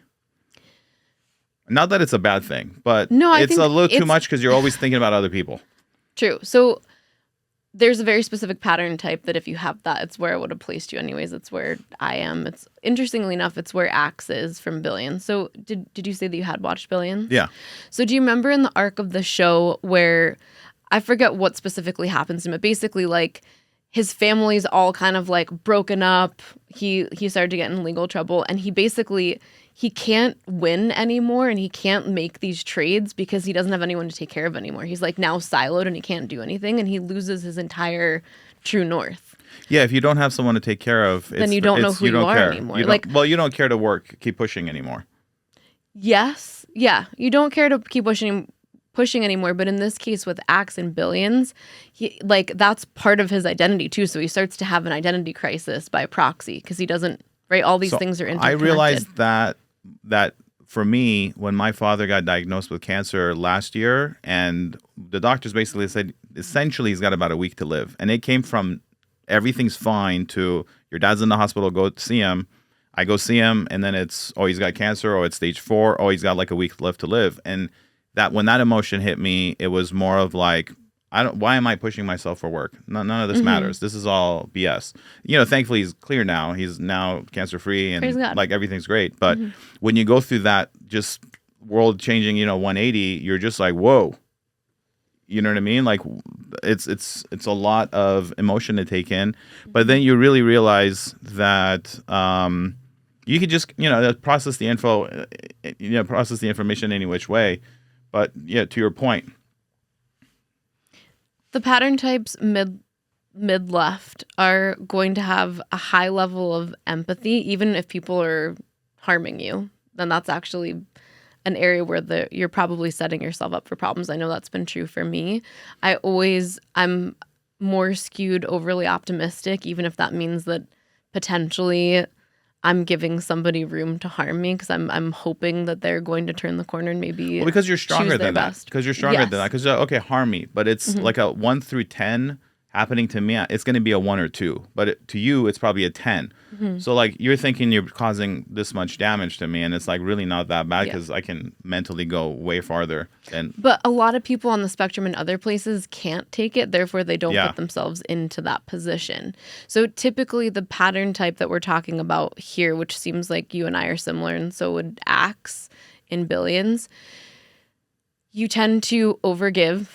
Not that it's a bad thing, but it's a little too much because you're always thinking about other people. True. So there's a very specific pattern type that if you have that, it's where I would have placed you anyways. It's where I am. It's interestingly enough, it's where Axe is from Billions. So did you say that you had watched Billions? Yeah. So do you remember in the arc of the show where I forget what specifically happens to him, but basically like his family's all kind of like broken up. He started to get in legal trouble, and he can't win anymore, and he can't make these trades because he doesn't have anyone to take care of anymore. He's like now siloed and he can't do anything, and he loses his entire true north. Yeah, if you don't have someone to take care of, Then you don't know who you are care anymore. You don't care to work, keep pushing anymore. Yes. Yeah. You don't care to keep pushing anymore. But in this case with Axe and Billions, that's part of his identity too. So he starts to have an identity crisis by proxy because he doesn't, right? All these things are interconnected. I realized that for me, when my father got diagnosed with cancer last year, and the doctors basically said, essentially he's got about a week to live. And it came from everything's fine to your dad's in the hospital, go see him. I go see him, and then it's, oh, he's got cancer, or it's stage 4, oh, he's got like a week left to live. And that when that emotion hit me, it was more of like, why am I pushing myself for work? None of this matters. This is all BS. Thankfully he's clear now. He's now cancer free, and like everything's great. But when you go through that just world changing, 180, you're just like, whoa. You know what I mean? Like it's a lot of emotion to take in, but then you really realize that you could just process the info, process the information any which way. But yeah, to your point, the pattern types mid left are going to have a high level of empathy, even if people are harming you. Then that's actually an area where you're probably setting yourself up for problems. I know that's been true for me. I'm more skewed overly optimistic, even if that means that potentially I'm giving somebody room to harm me because I'm hoping that they're going to turn the corner and maybe because you're stronger than that. Because you're stronger than that. Because okay, harm me, but it's like a 1 through 10 happening to me. It's going to be a 1 or 2, but to you, it's probably a 10. So like you're thinking you're causing this much damage to me, and it's like really not that bad because I can mentally go way farther. But a lot of people on the spectrum in other places can't take it, therefore they don't put themselves into that position. So typically the pattern type that we're talking about here, which seems like you and I are similar, and so would Axe in Billions, you tend to overgive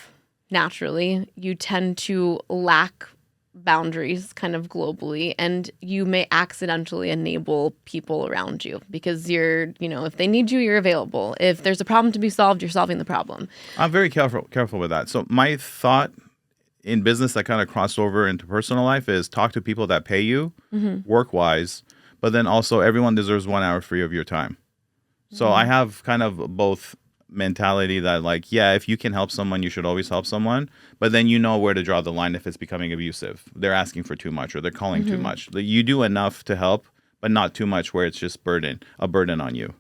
naturally. You tend to lack boundaries kind of globally, and you may accidentally enable people around you because you're, if they need you, you're available. If there's a problem to be solved, you're solving the problem. I'm very careful with that. So my thought in business that kind of crossed over into personal life is talk to people that pay you work-wise, but then also everyone deserves 1 hour free of your time. So I have kind of both mentality that like, yeah, if you can help someone, you should always help someone, but then you know where to draw the line if it's becoming abusive. They're asking for too much or they're calling too much. You do enough to help, but not too much where it's just a burden on you.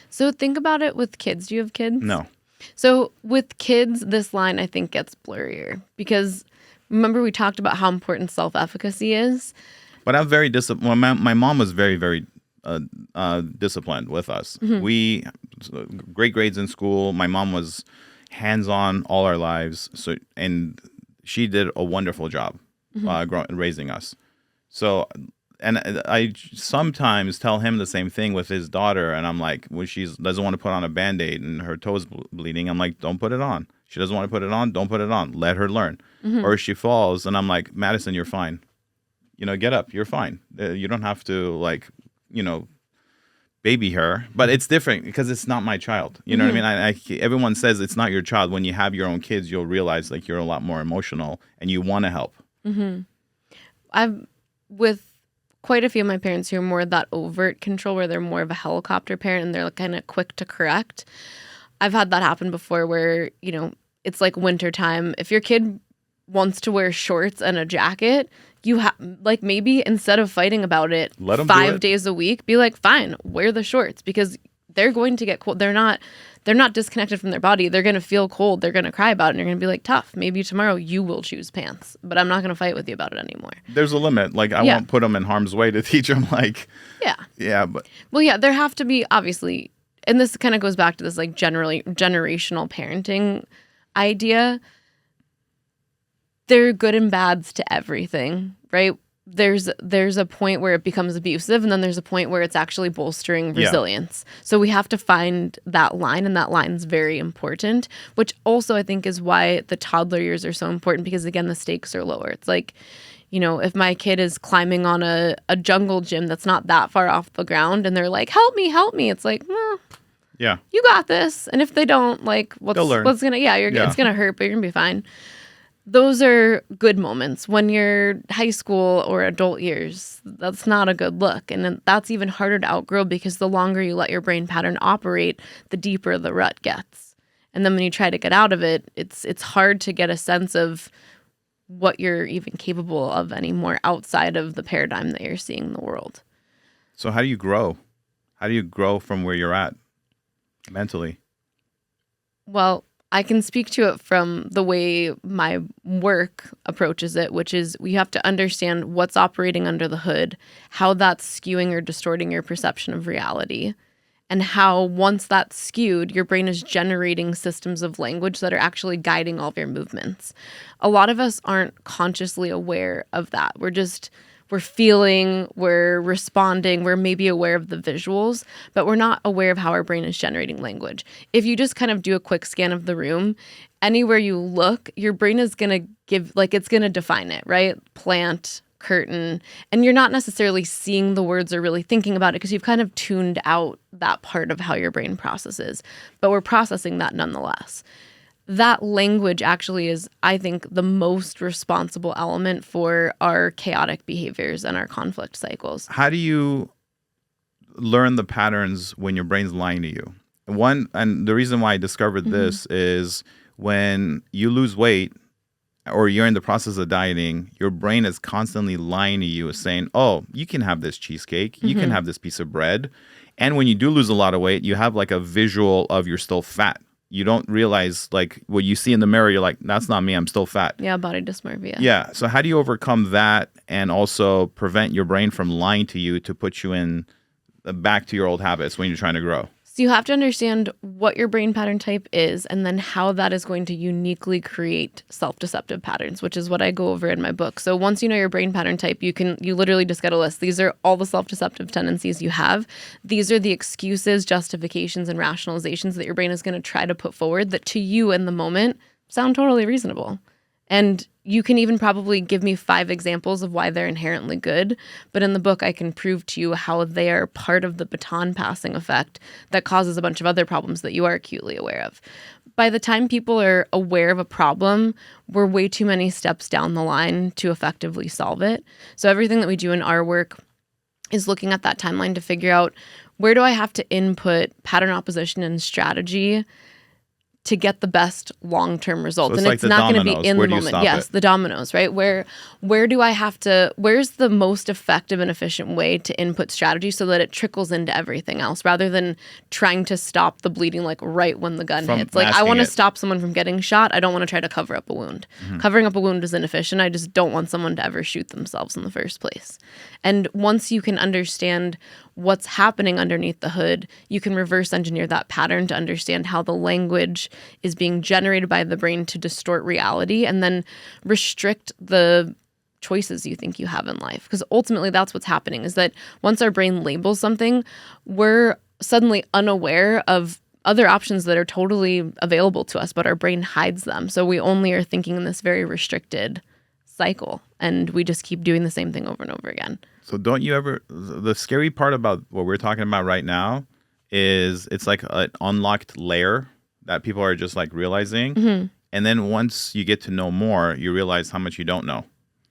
So think about it with kids. Do you have kids? No. So with kids, this line I think gets blurrier because remember we talked about how important self-efficacy is. But I'm very disciplined. My mom was very, very disciplined with us. We great grades in school. My mom was hands-on all our lives. And she did a wonderful job raising us. So, and I sometimes tell him the same thing with his daughter. And I'm like, when she doesn't want to put on a Band-Aid and her toe's bleeding, I'm like, don't put it on. She doesn't want to put it on. Don't put it on. Let her learn. Or she falls and I'm like, Madison, you're fine. Get up. You're fine. You don't have to baby her, but it's different because it's not my child. You know what I mean? Everyone says it's not your child. When you have your own kids, you'll realize like you're a lot more emotional and you want to help. I've with quite a few of my parents who are more that overt control where they're more of a helicopter parent and they're kind of quick to correct. I've had that happen before where, it's like wintertime. If your kid wants to wear shorts and a jacket, you have maybe instead of fighting about it 5 days a week, be like, fine, wear the shorts because they're going to get cold. They're not disconnected from their body. They're going to feel cold. They're going to cry about it. And you're going to be like, tough. Maybe tomorrow you will choose pants, but I'm not going to fight with you about it anymore. There's a limit. Like I won't put them in harm's way to teach them but there have to be obviously, and this kind of goes back to this like generally generational parenting idea. There are good and bads to everything, right? There's a point where it becomes abusive, and then there's a point where it's actually bolstering resilience. So we have to find that line, and that line's very important, which also I think is why the toddler years are so important because, again, the stakes are lower. It's like if my kid is climbing on a jungle gym that's not that far off the ground and they're like, help me. It's like, well, Yeah. you got this. And if they don't, like, They'll learn. what's gonna, it's gonna hurt, but you're gonna be fine. Those are good moments. When you're high school or adult years, that's not a good look. And then that's even harder to outgrow because the longer you let your brain pattern operate, the deeper the rut gets. And then when you try to get out of it, it's hard to get a sense of what you're even capable of anymore outside of the paradigm that you're seeing in the world. So how do you grow? How do you grow from where you're at mentally? Well, I can speak to it from the way my work approaches it, which is we have to understand what's operating under the hood, how that's skewing or distorting your perception of reality, and how once that's skewed, your brain is generating systems of language that are actually guiding all of your movements. A lot of us aren't consciously aware of that. We're feeling, we're responding, we're maybe aware of the visuals, but we're not aware of how our brain is generating language. If you just kind of do a quick scan of the room, anywhere you look, your brain is going to it's going to define it, right? Plant, curtain, and you're not necessarily seeing the words or really thinking about it because you've kind of tuned out that part of how your brain processes, but we're processing that nonetheless. That language actually is, I think, the most responsible element for our chaotic behaviors and our conflict cycles. How do you learn the patterns when your brain's lying to you? And the reason why I discovered this is when you lose weight or you're in the process of dieting, your brain is constantly lying to you, saying, oh, you can have this cheesecake, you can have this piece of bread. And when you do lose a lot of weight, you have like a visual of you're still fat. You don't realize, like, what you see in the mirror, you're like, that's not me, I'm still fat. Yeah, body dysmorphia. Yeah. So how do you overcome that and also prevent your brain from lying to you to put you in back to your old habits when you're trying to grow? So you have to understand what your brain pattern type is and then how that is going to uniquely create self-deceptive patterns, which is what I go over in my book. So once you know your brain pattern type, you literally just get a list. These are all the self-deceptive tendencies you have. These are the excuses, justifications, and rationalizations that your brain is going to try to put forward that to you in the moment sound totally reasonable. And you can even probably give me 5 examples of why they're inherently good. But in the book, I can prove to you how they are part of the baton passing effect that causes a bunch of other problems that you are acutely aware of. By the time people are aware of a problem, we're way too many steps down the line to effectively solve it. So everything that we do in our work is looking at that timeline to figure out where do I have to input pattern opposition and strategy to get the best long-term results. So and like it's the not going to be dominoes. in Where the do you moment. stop Yes, it? the dominoes, right? Where's the most effective and efficient way to input strategy so that it trickles into everything else rather than trying to stop the bleeding like right when the gun From hits. Like I masking want to it. stop someone from getting shot. I don't want to try to cover up a wound. Covering up a wound is inefficient. I just don't want someone to ever shoot themselves in the first place. And once you can understand what's happening underneath the hood, you can reverse engineer that pattern to understand how the language is being generated by the brain to distort reality and then restrict the choices you think you have in life. Because ultimately that's what's happening is that once our brain labels something, we're suddenly unaware of other options that are totally available to us, but our brain hides them. So we only are thinking in this very restricted cycle and we just keep doing the same thing over and over again. So don't you ever, the scary part about what we're talking about right now is it's like an unlocked layer that people are just like realizing. And then once you get to know more, you realize how much you don't know.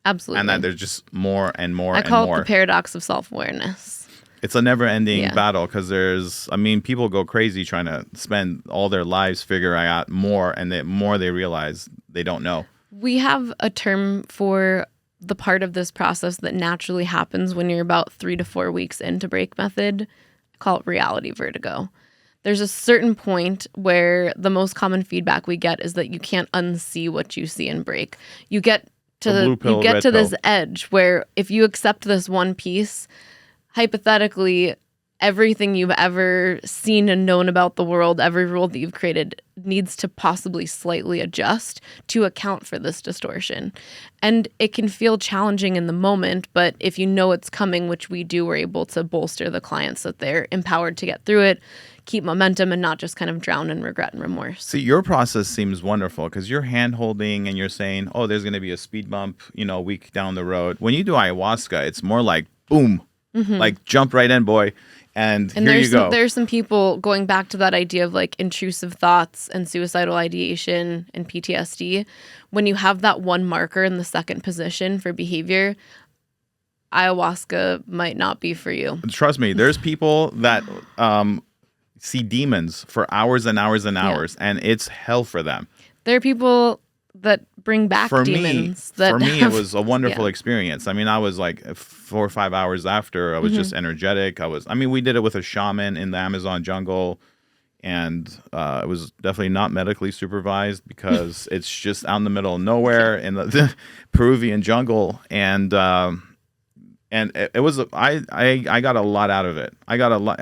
Absolutely. And that there's just more and more I and call more. it the paradox of self-awareness. It's a never-ending Yeah. battle because people go crazy trying to spend all their lives figuring out more, and the more they realize they don't know. We have a term for the part of this process that naturally happens when you're about 3 to 4 weeks into break method. I call it reality vertigo. There's a certain point where the most common feedback we get is that you can't unsee what you see in break. You get to The blue pill, red this pill. edge where if you accept this one piece, hypothetically, everything you've ever seen and known about the world, every rule that you've created needs to possibly slightly adjust to account for this distortion. And it can feel challenging in the moment, but if you know it's coming, which we do, we're able to bolster the clients so that they're empowered to get through it, keep momentum and not just kind of drown in regret and remorse. See, your process seems wonderful because you're hand holding and you're saying, oh, there's going to be a speed bump, a week down the road. When you do ayahuasca, it's more like, boom, like jump right in, boy. And here you go. There's some people going back to that idea of like intrusive thoughts and suicidal ideation and PTSD. When you have that one marker in the second position for behavior, ayahuasca might not be for you. Trust me, there's people that see demons for hours and hours and hours, and it's hell for them. There are people that bring back demons. For me, it was a wonderful experience. I mean, I was like 4 or 5 hours after. I was just energetic. We did it with a shaman in the Amazon jungle, and it was definitely not medically supervised because it's just out in the middle of nowhere in the Peruvian jungle, and it was I got a lot out of it. I got a lot.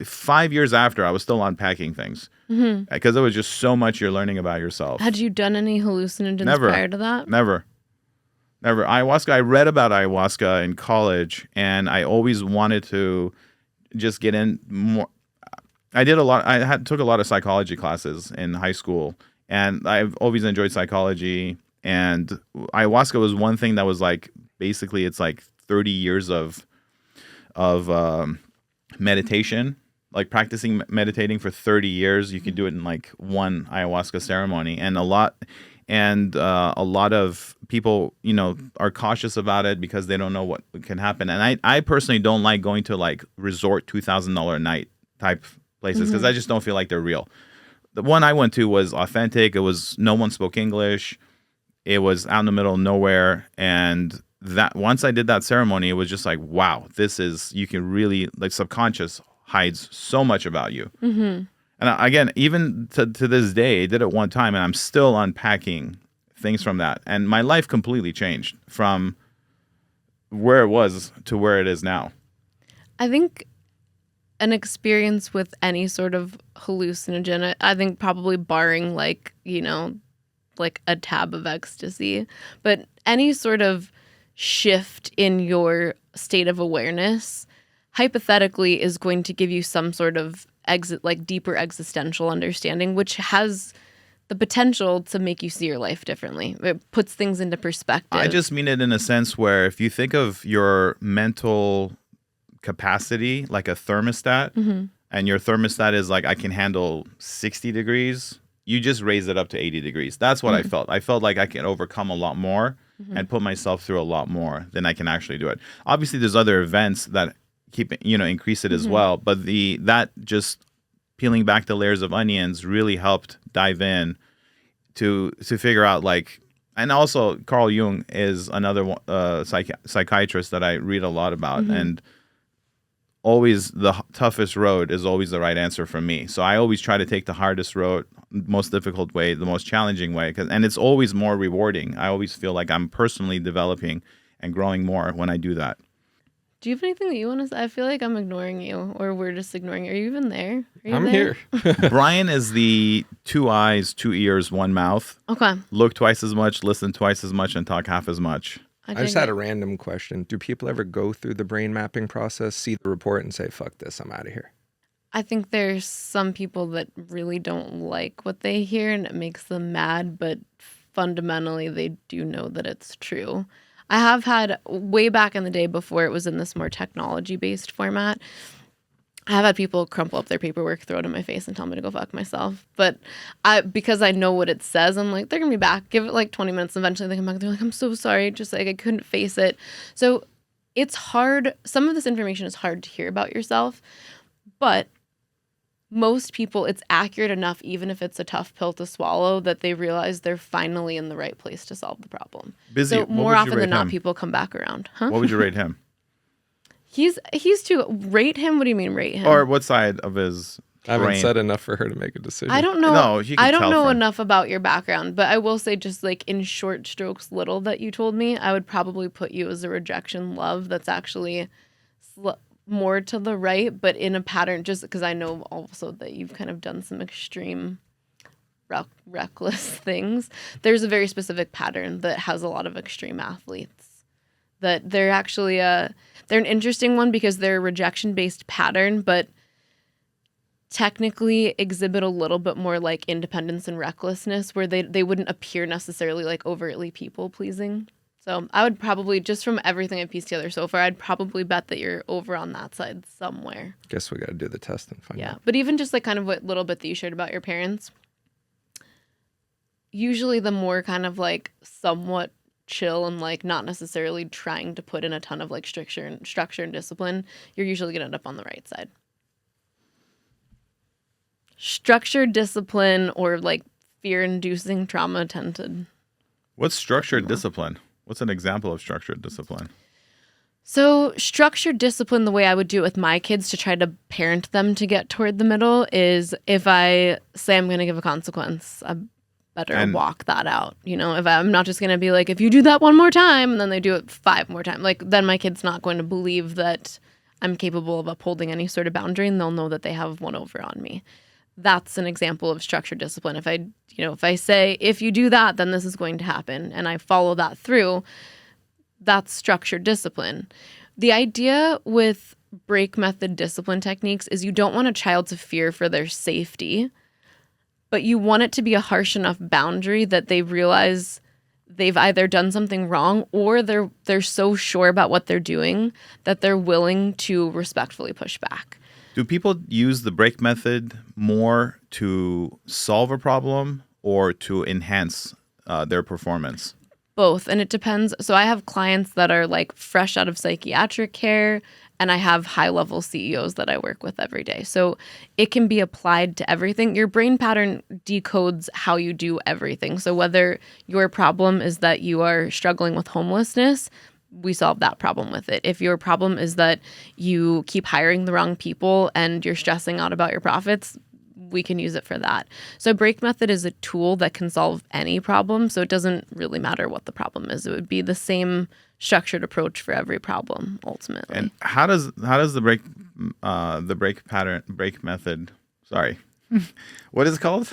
5 years after, I was still unpacking things because there was just so much you're learning about yourself. Had you done any hallucinogens prior to that? Never. Ayahuasca. I read about ayahuasca in college, and I always wanted to just get in more. I did a lot. Took a lot of psychology classes in high school, and I've always enjoyed psychology. And ayahuasca was one thing that was like basically it's like 30 years of meditation, like practicing meditating for 30 years. You can do it in like one ayahuasca ceremony, and a lot of people, are cautious about it because they don't know what can happen. And I personally don't like going to like resort $2,000 a night type places because I just don't feel like they're real. The one I went to was authentic. It was no one spoke English. It was out in the middle of nowhere, and that once I did that ceremony, it was just like, wow, you can really, like, subconscious hides so much about you. And again, even to this day, I did it one time and I'm still unpacking things from that. And my life completely changed from where it was to where it is now. I think an experience with any sort of hallucinogen, I think probably barring like a tab of ecstasy, but any sort of shift in your state of awareness hypothetically is going to give you some sort of deeper existential understanding, which has the potential to make you see your life differently. It puts things into perspective. I just mean it in a sense where if you think of your mental capacity like a thermostat, and your thermostat is like, I can handle 60 degrees, you just raise it up to 80 degrees. That's what I felt. I felt like I can overcome a lot more and put myself through a lot more than I can actually do it. Obviously, there's other events that increase it as well. But that just peeling back the layers of onions really helped dive in to figure out and also Carl Jung is another psychiatrist that I read a lot about, and always the toughest road is always the right answer for me. So I always try to take the hardest road, most difficult way, the most challenging way, and it's always more rewarding. I always feel like I'm personally developing and growing more when I do that. Do you have anything that you want to say? I feel like I'm ignoring you, or we're just ignoring you. Are you even there? I'm here. Brian is the 2 eyes, 2 ears, 1 mouth. Okay. Look twice as much, listen twice as much, and talk half as much. I just had a random question. Do people ever go through the brain mapping process, see the report, and say, fuck this, I'm out of here? I think there's some people that really don't like what they hear and it makes them mad, but fundamentally they do know that it's true. I have had, way back in the day before it was in this more technology-based format, I have had people crumple up their paperwork, throw it in my face, and tell me to go fuck myself. But because I know what it says, I'm like, they're going to be back. Give it like 20 minutes. Eventually they come back. They're like, I'm so sorry. Just like I couldn't face it. So it's hard. Some of this information is hard to hear about yourself. But most people, it's accurate enough, even if it's a tough pill to swallow, that they realize they're finally in the right place to solve the problem. Bizzie, so more often than not, people come back around. Huh? What would you rate him? He's too rate him. What do you mean rate him? Or what side of his I haven't brain? said enough for her to make a decision. I don't know. No, you can I don't tell know from... enough about your background, but I will say just like in short strokes, little that you told me, I would probably put you as a rejection love. That's actually more to the right, but in a pattern. Just because I know also that you've kind of done some extreme, reckless things. There's a very specific pattern that has a lot of extreme athletes. That they're actually they're an interesting one because they're a rejection-based pattern, but technically exhibit a little bit more like independence and recklessness, where they wouldn't appear necessarily like overtly people pleasing. So I would probably, just from everything I've pieced together so far, I'd probably bet that you're over on that side somewhere. Guess we got to do the test and find out. But even just like kind of what little bit that you shared about your parents, usually the more kind of like somewhat chill and like not necessarily trying to put in a ton of like structure and discipline, you're usually going to end up on the right side. Structured discipline or like fear-inducing trauma tended. What's structured discipline? What's an example of structured discipline? So structured discipline, the way I would do it with my kids to try to parent them to get toward the middle, is if I say I'm going to give a consequence, I better walk that out. You know, if I'm not just going to be like, if you do that one more time, and then they do it 5 more times, like then my kid's not going to believe that I'm capable of upholding any sort of boundary, and they'll know that they have one over on me. That's an example of structured discipline. If I say, if you do that, then this is going to happen, and I follow that through, that's structured discipline. The idea with break method discipline techniques is you don't want a child to fear for their safety, but you want it to be a harsh enough boundary that they realize they've either done something wrong or they're so sure about what they're doing that they're willing to respectfully push back. Do people use the break method more to solve a problem or to enhance their performance? Both. And it depends. So I have clients that are like fresh out of psychiatric care, and I have high-level CEOs that I work with every day. So it can be applied to everything. Your brain pattern decodes how you do everything. So whether your problem is that you are struggling with homelessness, we solve that problem with it. If your problem is that you keep hiring the wrong people and you're stressing out about your profits, we can use it for that. So break method is a tool that can solve any problem. So it doesn't really matter what the problem is. It would be the same structured approach for every problem ultimately. And how does the break method? Sorry, what is it called?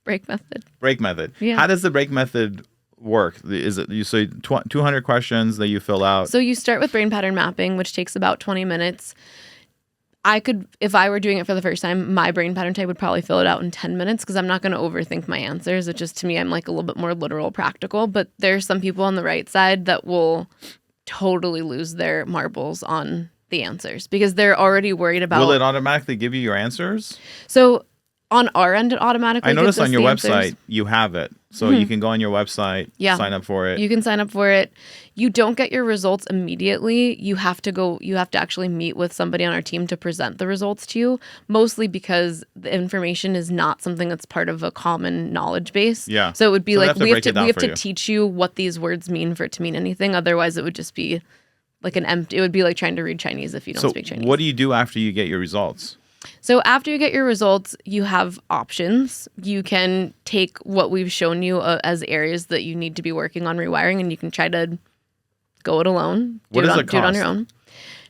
Break method. Break method. Yeah. How does the break method work? Is it you say 200 questions that you fill out? So you start with brain pattern mapping, which takes about 20 minutes. If I were doing it for the first time, my brain pattern type would probably fill it out in 10 minutes because I'm not going to overthink my answers. It just, to me, I'm like a little bit more literal, practical. But there's some people on the right side that will totally lose their marbles on the answers because they're already worried about. Will it automatically give you your answers? So on our end, it automatically I noticed gives us on your the website answers. you have it. So you can go on your website, sign up for it. You can sign up for it. You don't get your results immediately. You have to actually meet with somebody on our team to present the results to you, mostly because the information is not something that's part of a common knowledge base. Yeah. So it would be So they like have to break it down we have for to you. teach you what these words mean for it to mean anything. Otherwise it would just be like it would be like trying to read Chinese if you don't speak Chinese. What do you do after you get your results? So after you get your results, you have options. You can take what we've shown you as areas that you need to be working on rewiring, and you can try to go it alone. What does it Do it on cost? your own.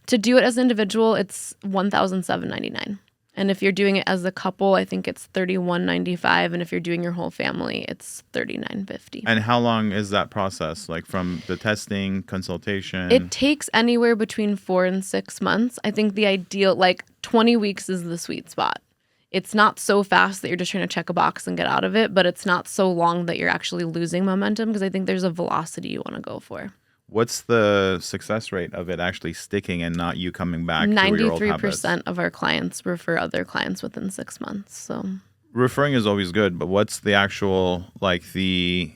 To do it as an individual, it's $1,799. And if you're doing it as a couple, I think it's $3,195. And if you're doing your whole family, it's $3,950. And how long is that process? Like from the testing, consultation? It takes anywhere between 4 and 6 months. I think the ideal, like 20 weeks is the sweet spot. It's not so fast that you're just trying to check a box and get out of it, but it's not so long that you're actually losing momentum because I think there's a velocity you want to go for. What's the success rate of it actually sticking and not you coming back to your old habits? 93% of our clients refer other clients within 6 months. So Referring is always good, but what's the actual, like the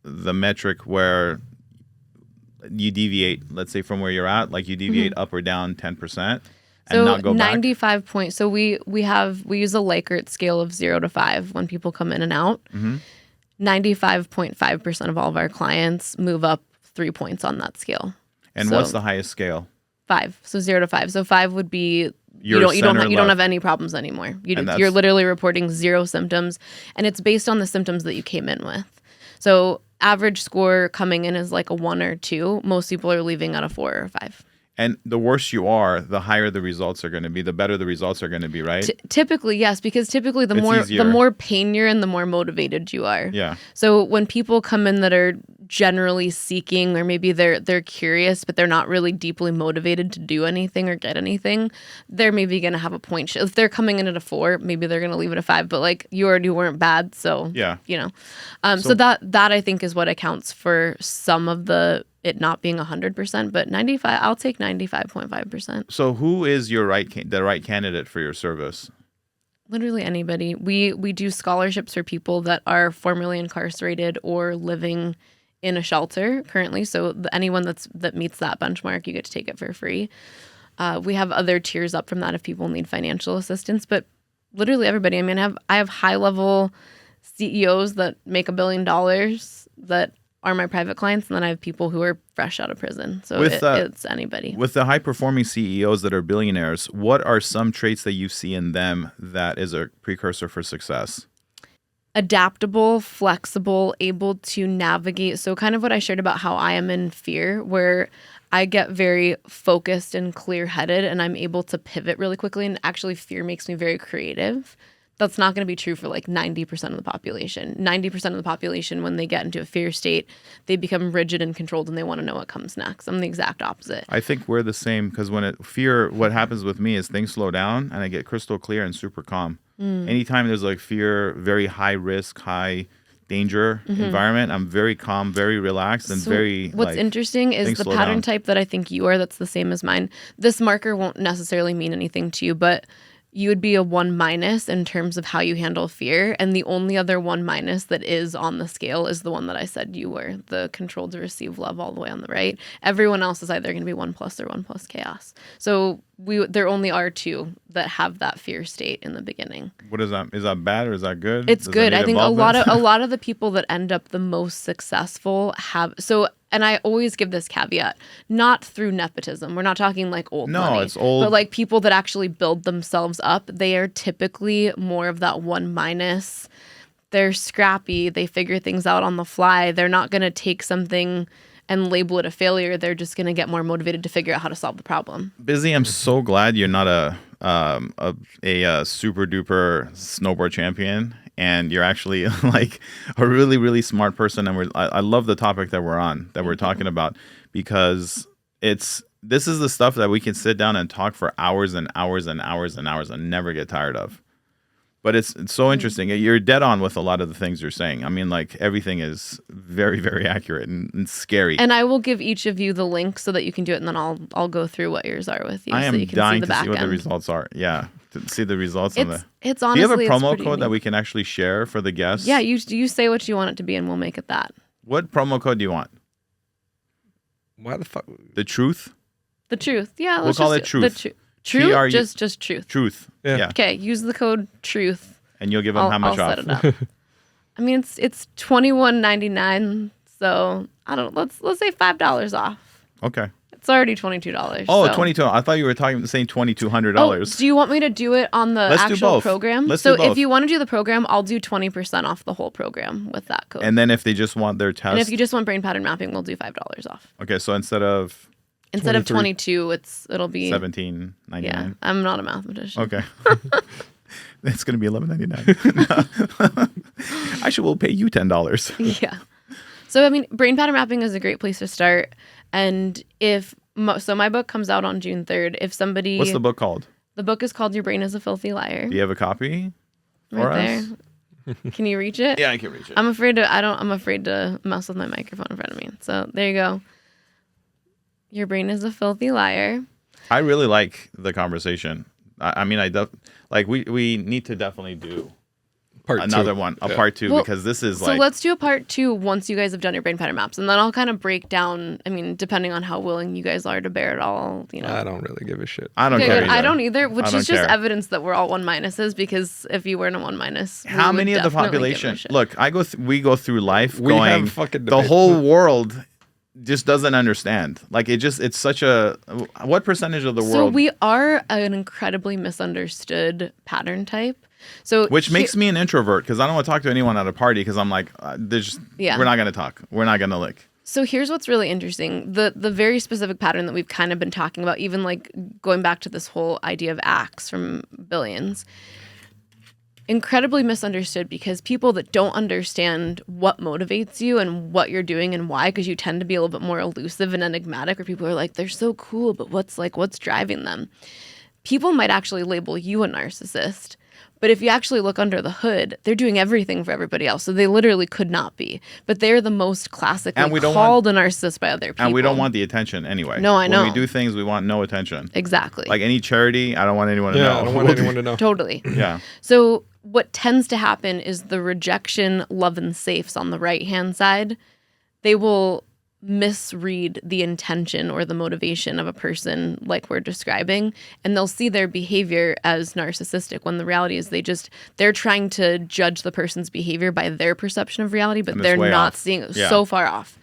metric where you deviate, let's say from where you're at, like you deviate up or down 10% and so not go back? 95 points. So we use a Likert scale of 0 to 5 when people come in and out. 95.5% of all of our clients move up 3 points on that scale. And So what's the highest scale? 5. So 0 to 5. So 5 would be you Your don't center have left. any problems anymore. And that's- You're literally reporting 0 symptoms, and it's based on the symptoms that you came in with. So average score coming in is like a 1 or 2. Most people are leaving at a 4 or 5. And the worse you are, the higher the results are going to be, the better the results are going to be, right? Typically, yes, because typically the It's more pain you're in, the more motivated you are. Yeah. So when people come in that are generally seeking, or maybe they're curious, but they're not really deeply motivated to do anything or get anything, they're maybe going to have a point. If they're coming in at a 4, maybe they're going to leave it at 5. But like, you already weren't bad, so Yeah. you know. So that I think is what accounts for some of it not being 100%, but 95. I'll take 95.5%. So who is the right candidate for your service? Literally anybody. We do scholarships for people that are formerly incarcerated or living in a shelter currently. So anyone that meets that benchmark, you get to take it for free. We have other tiers up from that if people need financial assistance, but literally everybody. I mean, I have high level CEOs that make $1 billion that are my private clients, and then I have people who are fresh out of prison. So it's anybody. With the high-performing CEOs that are billionaires, what are some traits that you see in them that is a precursor for success? Adaptable, flexible, able to navigate. So kind of what I shared about how I am in fear, where I get very focused and clear-headed, and I'm able to pivot really quickly. And actually, fear makes me very creative. That's not going to be true for like 90% of the population. 90% of the population, when they get into a fear state, they become rigid and controlled, and they want to know what comes next. I'm the exact opposite. I think we're the same, because fear, what happens with me is things slow down and I get crystal clear and super calm. Anytime there's like fear, very high risk, high danger environment, I'm very calm, very relaxed, and What's interesting is the pattern type that I think you are, that's the same as mine. This marker won't necessarily mean anything to you, but you would be a 1- in terms of how you handle fear. And the only other 1- that is on the scale is the one that I said you were, the control to receive love all the way on the right. Everyone else is either going to be 1+ or 1+ chaos. So there only are 2 that have that fear state in the beginning. What is that? Is that bad or is that good? It's good. I think a lot of the people that end up the most successful have and I always give this caveat, not through nepotism. We're not talking like old money. No, it's old. But like people that actually build themselves up, they are typically more of that 1-. They're scrappy. They figure things out on the fly. They're not going to take something and label it a failure. They're just going to get more motivated to figure out how to solve the problem. Bizzie, I'm so glad you're not a super duper snowboard champion, and you're actually like a really, really smart person. And I love the topic that we're talking about, because this is the stuff that we can sit down and talk for hours and hours and hours and hours and never get tired of. But it's so interesting. You're dead on with a lot of the things you're saying. I mean, like, everything is very, very accurate and scary. And I will give each of you the link so that you can do it, and then I'll go through what yours are with you. I am so you can dying see the to see what the end. results are. Yeah, to see the results It's honestly. Do you have a promo code code that we can actually share for the guests? Yeah, you say what you want it to be, and we'll make it that. What promo code do you want? Why the fuck? The truth? The truth. Yeah, We'll call it truth. Truth. Just truth. Truth. Yeah. Okay, use the code truth. And you'll give them how much I'll off? set it up. I mean, it's $21.99, so I don't. Let's say $5 off. Okay. It's already $22. Oh, so. $22. I thought you were saying $2,200. Oh, do you want me to do it on the Let's do actual both. program? Let's so do both. if you want to do the program, I'll do 20% off the whole program with that code. And then if they just want their test, and if you just want brain pattern mapping, we'll do $5 off. okay, so instead of 22, it'll be $17.99. Yeah, I'm not a mathematician. Okay. It's going to be $11.99. Will pay you $10. Yeah. So, I mean, brain pattern mapping is a great place to start. And so my book comes out on June 3rd. If somebody... What's the book called? The book is called Your Brain is a Filthy Liar. Do you have a copy for right us? There. Can you reach it? Yeah, I can reach it. I'm afraid to mess with my microphone in front of me. So there you go. Your brain is a filthy liar. I really like the conversation. I mean, we need to definitely do part 2, because this is so let's do a part 2 once you guys have done your brain pattern maps, and then I'll kind of break down. I mean, depending on how willing you guys are to bear it all, I don't really give a shit. I don't care. I don't either, which is just evidence that we're all 1-, because if you weren't a 1-, how many of the population? Look, we go through life going. The whole world just doesn't understand. Like, it's such a. What percentage of the world? So we are an incredibly misunderstood pattern type. So which makes me an introvert, because I don't want to talk to anyone at a party, because I'm like, we're not going to talk. We're not going to So here's what's really interesting. The very specific pattern that we've kind of been talking about, even like going back to this whole idea of acts from Billions, incredibly misunderstood because people that don't understand what motivates you and what you're doing and why, because you tend to be a little bit more elusive and enigmatic, where people are like, they're so cool, but what's driving them? People might actually label you a narcissist. But if you actually look under the hood, they're doing everything for everybody else. So they literally could not be. But they're the most classically called a narcissist by other people. And we don't want the attention anyway. No, I know. When we do things, we want no attention. Exactly. Like any charity, I don't want anyone to know. I don't want anyone to know. Totally. Yeah. So what tends to happen is the rejection, love, and safes on the right-hand side, they will misread the intention or the motivation of a person like we're describing, and they'll see their behavior as narcissistic when the reality is they're trying to judge the person's behavior by their perception of reality, but they're not seeing it so far off.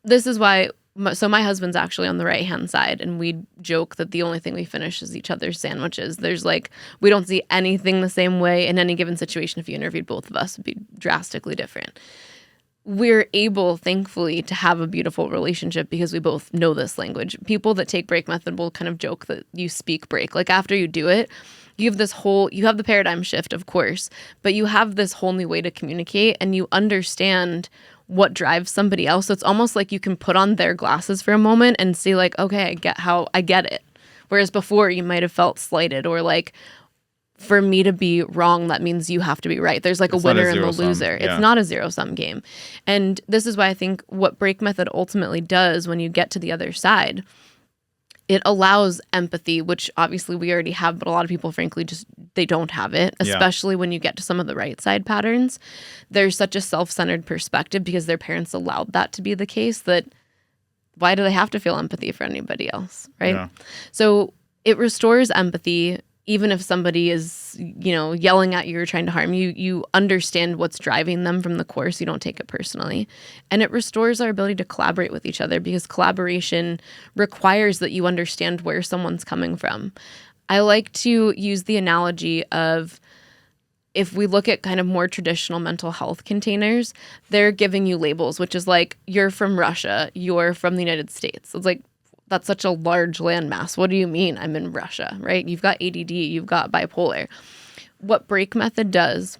This is why my husband's actually on the right-hand side, and we joke that the only thing we finish is each other's sandwiches. We don't see anything the same way in any given situation. If you interviewed both of us, it would be drastically different. We're able, thankfully, to have a beautiful relationship because we both know this language. People that take break method will kind of joke that you speak break. Like after you do it, you have the paradigm shift, of course, but you have this whole new way to communicate and you understand what drives somebody else. So it's almost like you can put on their glasses for a moment and see like, okay, I get it. Whereas before you might have felt slighted or like, for me to be wrong, that means you have to be right. There's like a winner and a loser. It's not a zero-sum game. And this is why I think what break method ultimately does when you get to the other side, it allows empathy, which obviously we already have, but a lot of people, frankly, they don't have it, especially when you get to some of the right side patterns. There's such a self-centered perspective because their parents allowed that to be the case that why do they have to feel empathy for anybody else, right? Yeah. So it restores empathy. Even if somebody is, yelling at you or trying to harm you, you understand what's driving them from the core, so you don't take it personally. And it restores our ability to collaborate with each other because collaboration requires that you understand where someone's coming from. I like to use the analogy of if we look at kind of more traditional mental health containers, they're giving you labels, which is like, you're from Russia, you're from the United States. It's like, that's such a large landmass. What do you mean I'm in Russia, right? You've got ADD, you've got bipolar. What break method does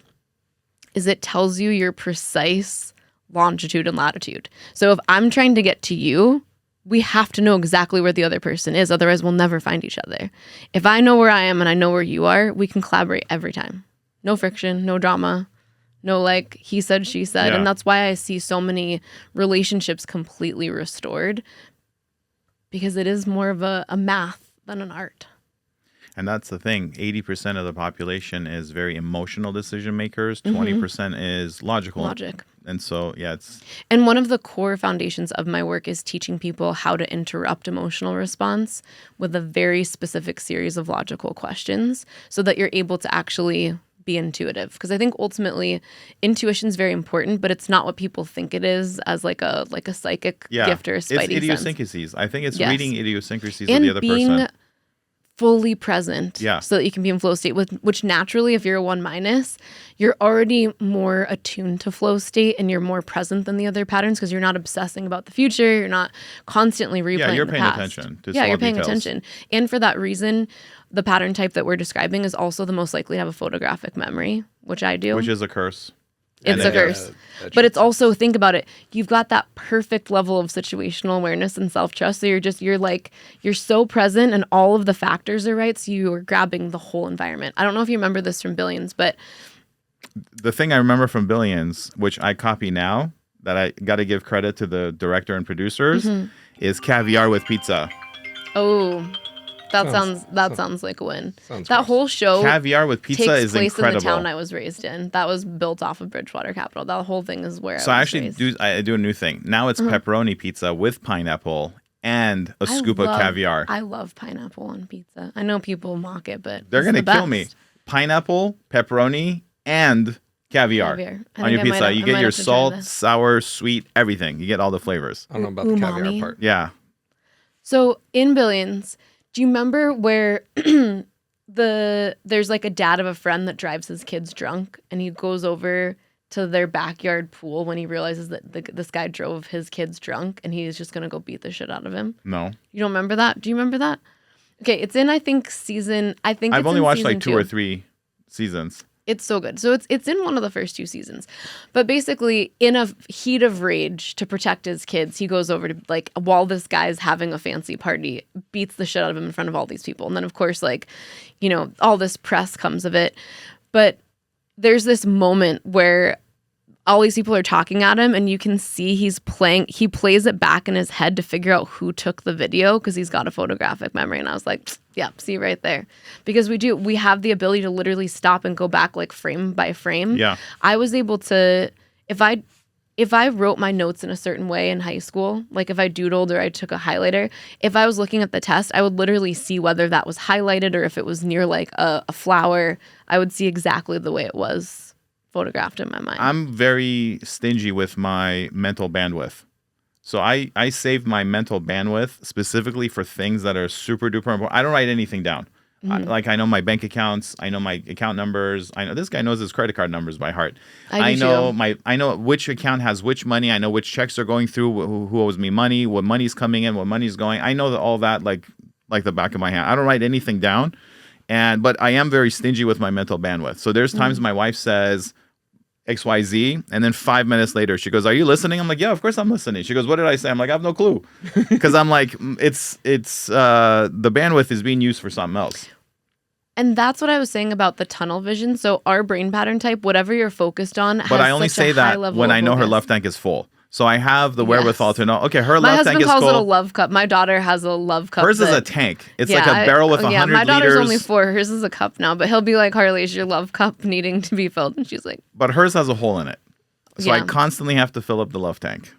is it tells you your precise longitude and latitude. So if I'm trying to get to you, we have to know exactly where the other person is. Otherwise, we'll never find each other. If I know where I am and I know where you are, we can collaborate every time. No friction, no drama, no like he said, she said. Yeah. And that's why I see so many relationships completely restored, because it is more of a math than an art. And that's the thing. 80% of the population is very emotional decision makers. 20% is logical. And so, it's... And one of the core foundations of my work is teaching people how to interrupt emotional response with a very specific series of logical questions so that you're able to actually be intuitive. Because I think ultimately intuition is very important, but it's not what people think it is as like a psychic gift or a spidey sense. It's idiosyncrasies. I think it's reading idiosyncrasies and of the other person. Being fully present so that you can be in flow state, which naturally, if you're a 1-, you're already more attuned to flow state and you're more present than the other patterns because you're not obsessing about the future. You're not constantly replaying the past. You're paying attention to you're paying attention. And for that reason, the pattern type that we're describing is also the most likely to have a photographic memory, which I do. Which is a curse. It's a curse. But it's also, think about it, you've got that perfect level of situational awareness and self-trust. So you're so present and all of the factors are right. So you're grabbing the whole environment. I don't know if you remember this from Billions, but the thing I remember from Billions, which I copy now, that I got to give credit to the director and producers, is caviar with pizza. Oh, that sounds like a win. That whole show, caviar with pizza, is incredible. Takes place in the town I was raised in. That was built off of Bridgewater Capital. That whole thing is where. So I actually do a new thing. Now it's pepperoni pizza with pineapple and a scoop of caviar. I love pineapple on pizza. I know people mock it, but they're gonna kill me. Pineapple, pepperoni, and caviar on your pizza. You get your salt, sour, sweet, everything. You get all the flavors. I don't know about the caviar part. Yeah. So in Billions, do you remember where there's like a dad of a friend that drives his kids drunk and he goes over to their backyard pool when he realizes that this guy drove his kids drunk and he's just going to go beat the shit out of him. No. You don't remember that? Do you remember that? Okay, it's in, I think I've only watched like 2 or 3 seasons. It's so good. So it's in one of the first 2 seasons. But basically, in a heat of rage to protect his kids, he goes over to, like, while this guy's having a fancy party, beats the shit out of him in front of all these people. And then, of course, like, you know, all this press comes of it. But there's this moment where all these people are talking at him and you can see he plays it back in his head to figure out who took the video because he's got a photographic memory. And I was like, yeah, see right there. Because we have the ability to literally stop and go back like frame by frame. Yeah. I was able to, if I wrote my notes in a certain way in high school, like if I doodled or I took a highlighter, if I was looking at the test, I would literally see whether that was highlighted or if it was near like a flower. I would see exactly the way it was photographed in my mind. I'm very stingy with my mental bandwidth. So I save my mental bandwidth specifically for things that are super duper important. I don't write anything down. I know my bank accounts. I know my account numbers. I know this guy knows his credit card numbers by heart. I know which account has which money. I know which checks are going through, who owes me money, what money's coming in, what money's going. I know all that like the back of my hand. I don't write anything down. But I am very stingy with my mental bandwidth. So there's times my wife says XYZ, and then 5 minutes later she goes, "Are you listening?" I'm like, "Yeah, of course I'm listening." She goes, "What did I say?" I'm like, "I have no clue," because I'm like, it's the bandwidth is being used for something else. And that's what I was saying about the tunnel vision. So our brain pattern type, whatever you're focused on, But I only say that when I know her love tank is full. So I have the wherewithal to know, okay, her love tank is full. My husband calls it a love cup. My daughter has a love cup. Hers is a tank. It's like a barrel with 100 liters. Yeah, my daughter's only 4. Hers is a cup now. But he'll be like, "Harley, is your love cup needing to be filled?" And she's like... But hers has a hole in it. So I constantly have to fill up the love tank.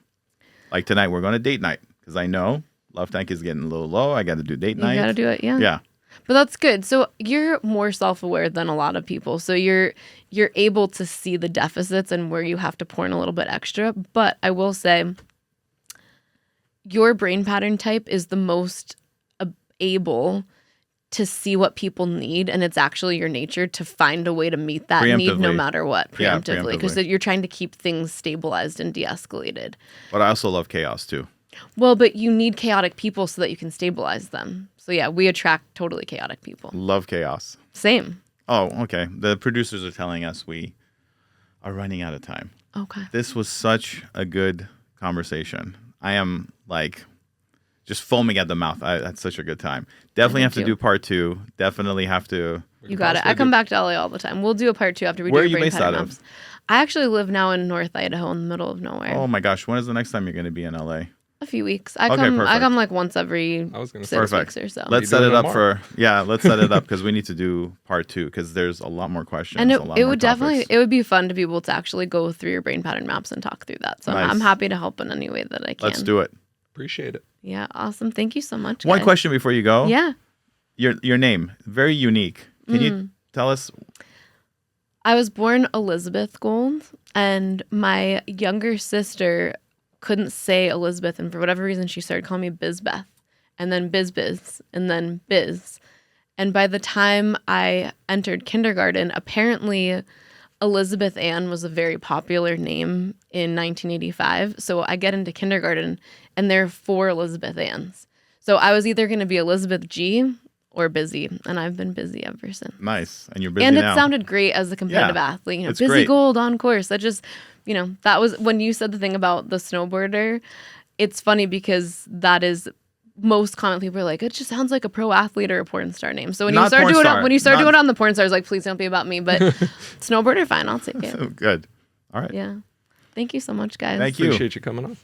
Like tonight, we're going to date night. Because I know love tank is getting a little low. I got to do date night. You got to do it, yeah. Yeah. But that's good. So you're more self-aware than a lot of people. So you're able to see the deficits and where you have to pour in a little bit extra. But I will say, your brain pattern type is the most able to see what people need, and it's actually your nature to find a way to meet that need no matter what, preemptively, because you're trying to keep things stabilized and de-escalated. But I also love chaos too. Well, but you need chaotic people so that you can stabilize them. So yeah, we attract totally chaotic people. Love chaos. Same. Oh, okay. The producers are telling us we are running out of time. Okay. This was such a good conversation. I am like just foaming at the mouth. I had such a good time. Definitely have to do part 2. Definitely have to. You got it. I come back to LA all the time. We'll do a part 2 after we do your brain pattern maps. I actually live now in North Idaho in the middle of nowhere. Oh my gosh. When is the next time you're going to be in LA? A few weeks. I come like once every 6 weeks or so. Let's set it up let's set it up because we need to do part 2 because there's a lot more questions. And it would be fun to be able to actually go through your brain pattern maps and talk through that. So nice. I'm happy to help in any way that I can. Let's do it. Appreciate it. Yeah, awesome. Thank you so much. One question before you go. Yeah. Your name, very unique. Can you tell us? I was born Elizabeth Gold, and my younger sister couldn't say Elizabeth, and for whatever reason she started calling me Bizbeth, and then Biz, and then Biz. And by the time I entered kindergarten, apparently Elizabeth Ann was a very popular name in 1985. So I get into kindergarten and there are 4 Elizabeth Anns. So I was either going to be Elizabeth G or Bizzie, and I've been Bizzie ever since. Nice. And you're Bizzie and now. It sounded great as a competitive athlete. You know, Bizzie great. Gold on course. That just, you know, that was when you said the thing about the snowboarder. It's funny because that is most common. People are like, it just sounds like a pro athlete or a porn star name. So when you start doing it on the porn stars, like, please don't be about me. But snowboarder, fine, I'll take it. Good. All right. Yeah. Thank you so much, guys. Thank you. Appreciate you coming on.